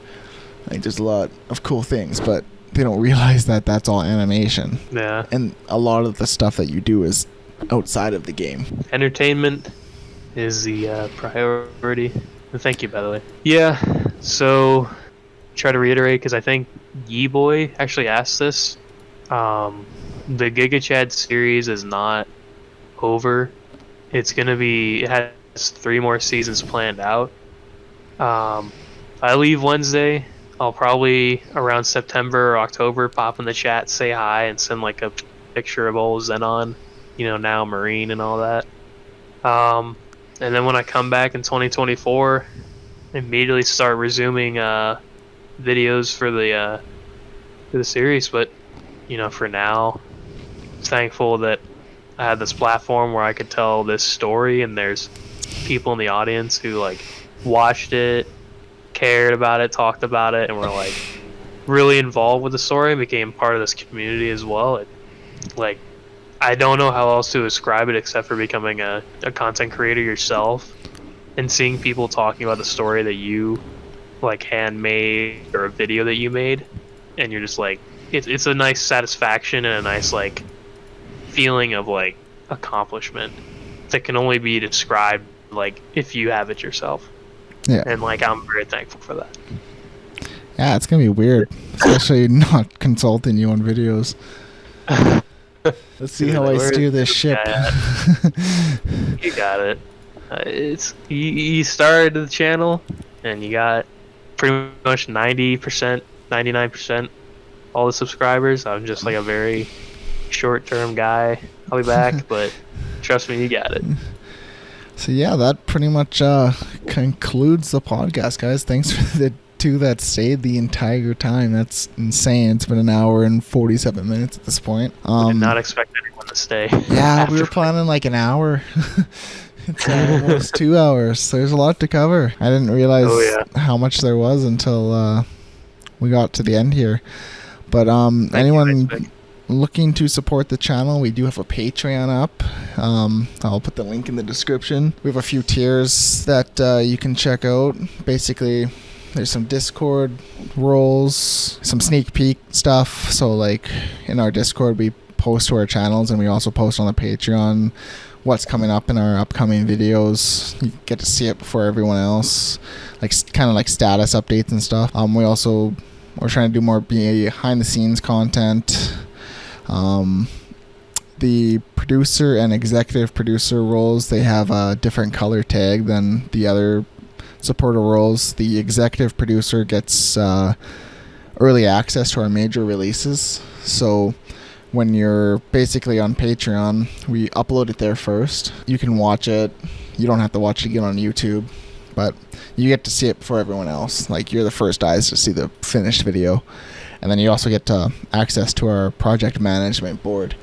Like, there's a lot of cool things, but they don't realize that that's all animation. Yeah. And a lot of the stuff that you do is outside of the game. Entertainment is the priority. And thank you, by the way. Yeah, so try to reiterate, because I think Yeeboy actually asked this. The GigaChad series is not over. It's gonna be. It has 3 more seasons planned out. I leave Wednesday. I'll probably around September or October pop in the chat, say hi, and send like a picture of old Xenon, now Marine and all that. And then when I come back in 2024, immediately start resuming videos for the series. But for now, thankful that I had this platform where I could tell this story, and there's people in the audience who like watched it, cared about it, talked about it, and were like really involved with the story and became part of this community as well. Like, I don't know how else to describe it except for becoming a content creator yourself and seeing people talking about the story that you like handmade or a video that you made, and you're just like, it's a nice satisfaction and a nice like feeling of like accomplishment that can only be described like if you have it yourself. Yeah. And like I'm very thankful for that. Yeah, it's gonna be weird, especially not consulting you on videos. Let's see how I steer this ship. You got it. It's you started the channel, and you got pretty much 90%, 99% all the subscribers. I'm just like a very short-term guy. I'll be back, but trust me, you got it. So yeah, that pretty much concludes the podcast, guys. Thanks for the two that stayed the entire time. That's insane. It's been an hour and 47 minutes at this point. I did not expect anyone to stay. Yeah, we were planning like an hour. It's almost 2 hours. There's a lot to cover. I didn't realize how much there was until we got to the end here. But anyone looking to support the channel, we do have a Patreon up. I'll put the link in the description. We have a few tiers that you can check out. Basically, there's some Discord roles, some sneak peek stuff. So like in our Discord, we post to our channels, and we also post on the Patreon what's coming up in our upcoming videos. You get to see it before everyone else, like kind of like status updates and stuff. We're trying to do more behind the scenes content. The producer and executive producer roles, they have a different color tag than the other supporter roles. The executive producer gets early access to our major releases. So when you're basically on Patreon, we upload it there first. You can watch it. You don't have to watch it again on YouTube, but you get to see it before everyone else. Like, you're the first eyes to see the finished video. And then you also get access to our project management board,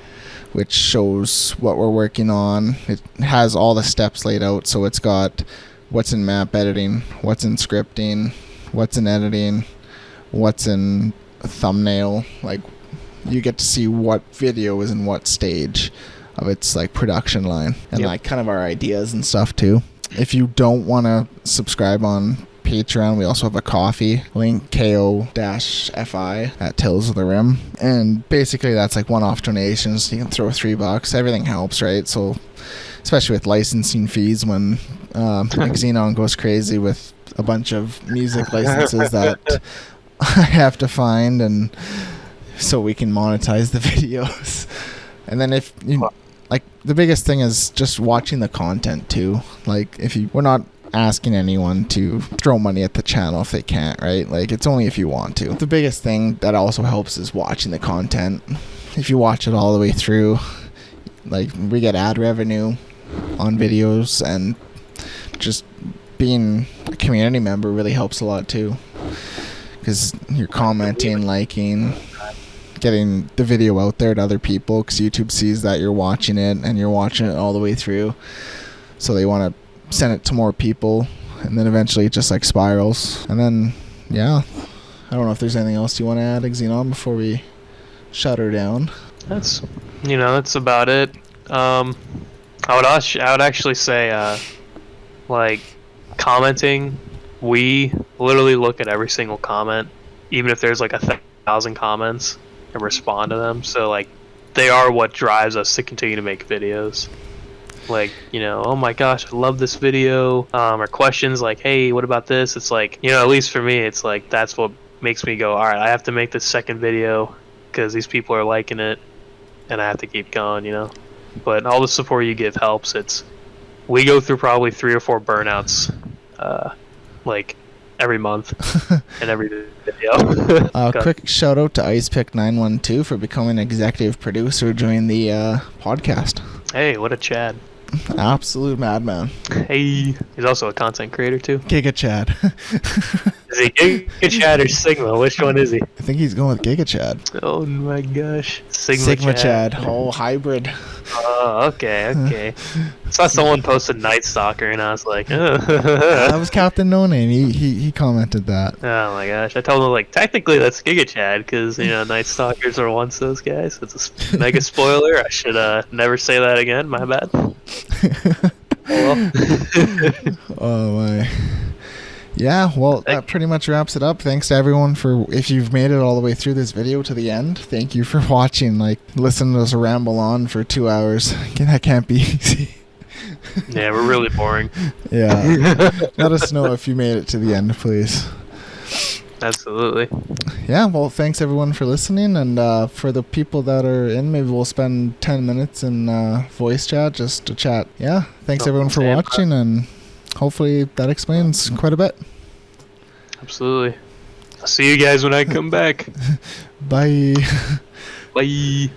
which shows what we're working on. It has all the steps laid out. So it's got what's in map editing, what's in scripting, what's in editing, what's in thumbnail. Like, you get to see what video is in what stage of its like production line, and like kind of our ideas and stuff too. If you don't want to subscribe on Patreon, we also have a coffee link, ko-fi at TalesoftheRim, and basically that's like one-off donations. You can throw $3. Everything helps, right? So especially with licensing fees, when like Xenon goes crazy with a bunch of music licenses that I have to find, and so we can monetize the videos. And then if you like, the biggest thing is just watching the content too. Like, we're not asking anyone to throw money at the channel if they can't, right? Like, it's only if you want to. The biggest thing that also helps is watching the content. If you watch it all the way through, like, we get ad revenue on videos, and just being a community member really helps a lot too, because you're commenting, liking, getting the video out there to other people, because YouTube sees that you're watching it and you're watching it all the way through, so they want to send it to more people, and then eventually it just like spirals. And then I don't know if there's anything else you want to add, Xenon, before we shut her down. That's about it. I would actually say like commenting, we literally look at every single comment, even if there's like 1,000 comments, and respond to them. So like, they are what drives us to continue to make videos. Like, oh my gosh, I love this video, or questions like, hey, what about this? It's like, at least for me, it's like, that's what makes me go, all right, I have to make this second video because these people are liking it, and I have to keep going. But all the support you give helps. We go through probably 3 or 4 burnouts like every month and every video. Quick shout out to IcePick912 for becoming executive producer during the podcast. Hey, what a Chad. Absolute madman. Hey, he's also a content creator too. GigaChad. Is he GigaChad or Sigma? Which one is he? I think he's going with GigaChad. Oh my gosh. Sigma Chad. Oh, hybrid. Oh, okay. I saw someone posted Night Stalker, and I was like, that was Captain No Name. He commented that. Oh my gosh. I told him, like, technically that's GigaChad, because, Night Stalkers are once those guys. It's a mega spoiler. I should never say that again. My bad. Oh my. Yeah, well, that pretty much wraps it up. Thanks to everyone if you've made it all the way through this video to the end. Thank you for watching. Like, listen to us ramble on for 2 hours. That can't be easy. Yeah, we're really boring. Yeah. Let us know if you made it to the end, please. Absolutely. Yeah, well, thanks everyone for listening, and for the people that are in, maybe we'll spend 10 minutes in voice chat just to chat. Yeah, thanks everyone for watching, and hopefully that explains quite a bit. Absolutely. I'll see you guys when I come back. Bye. Bye.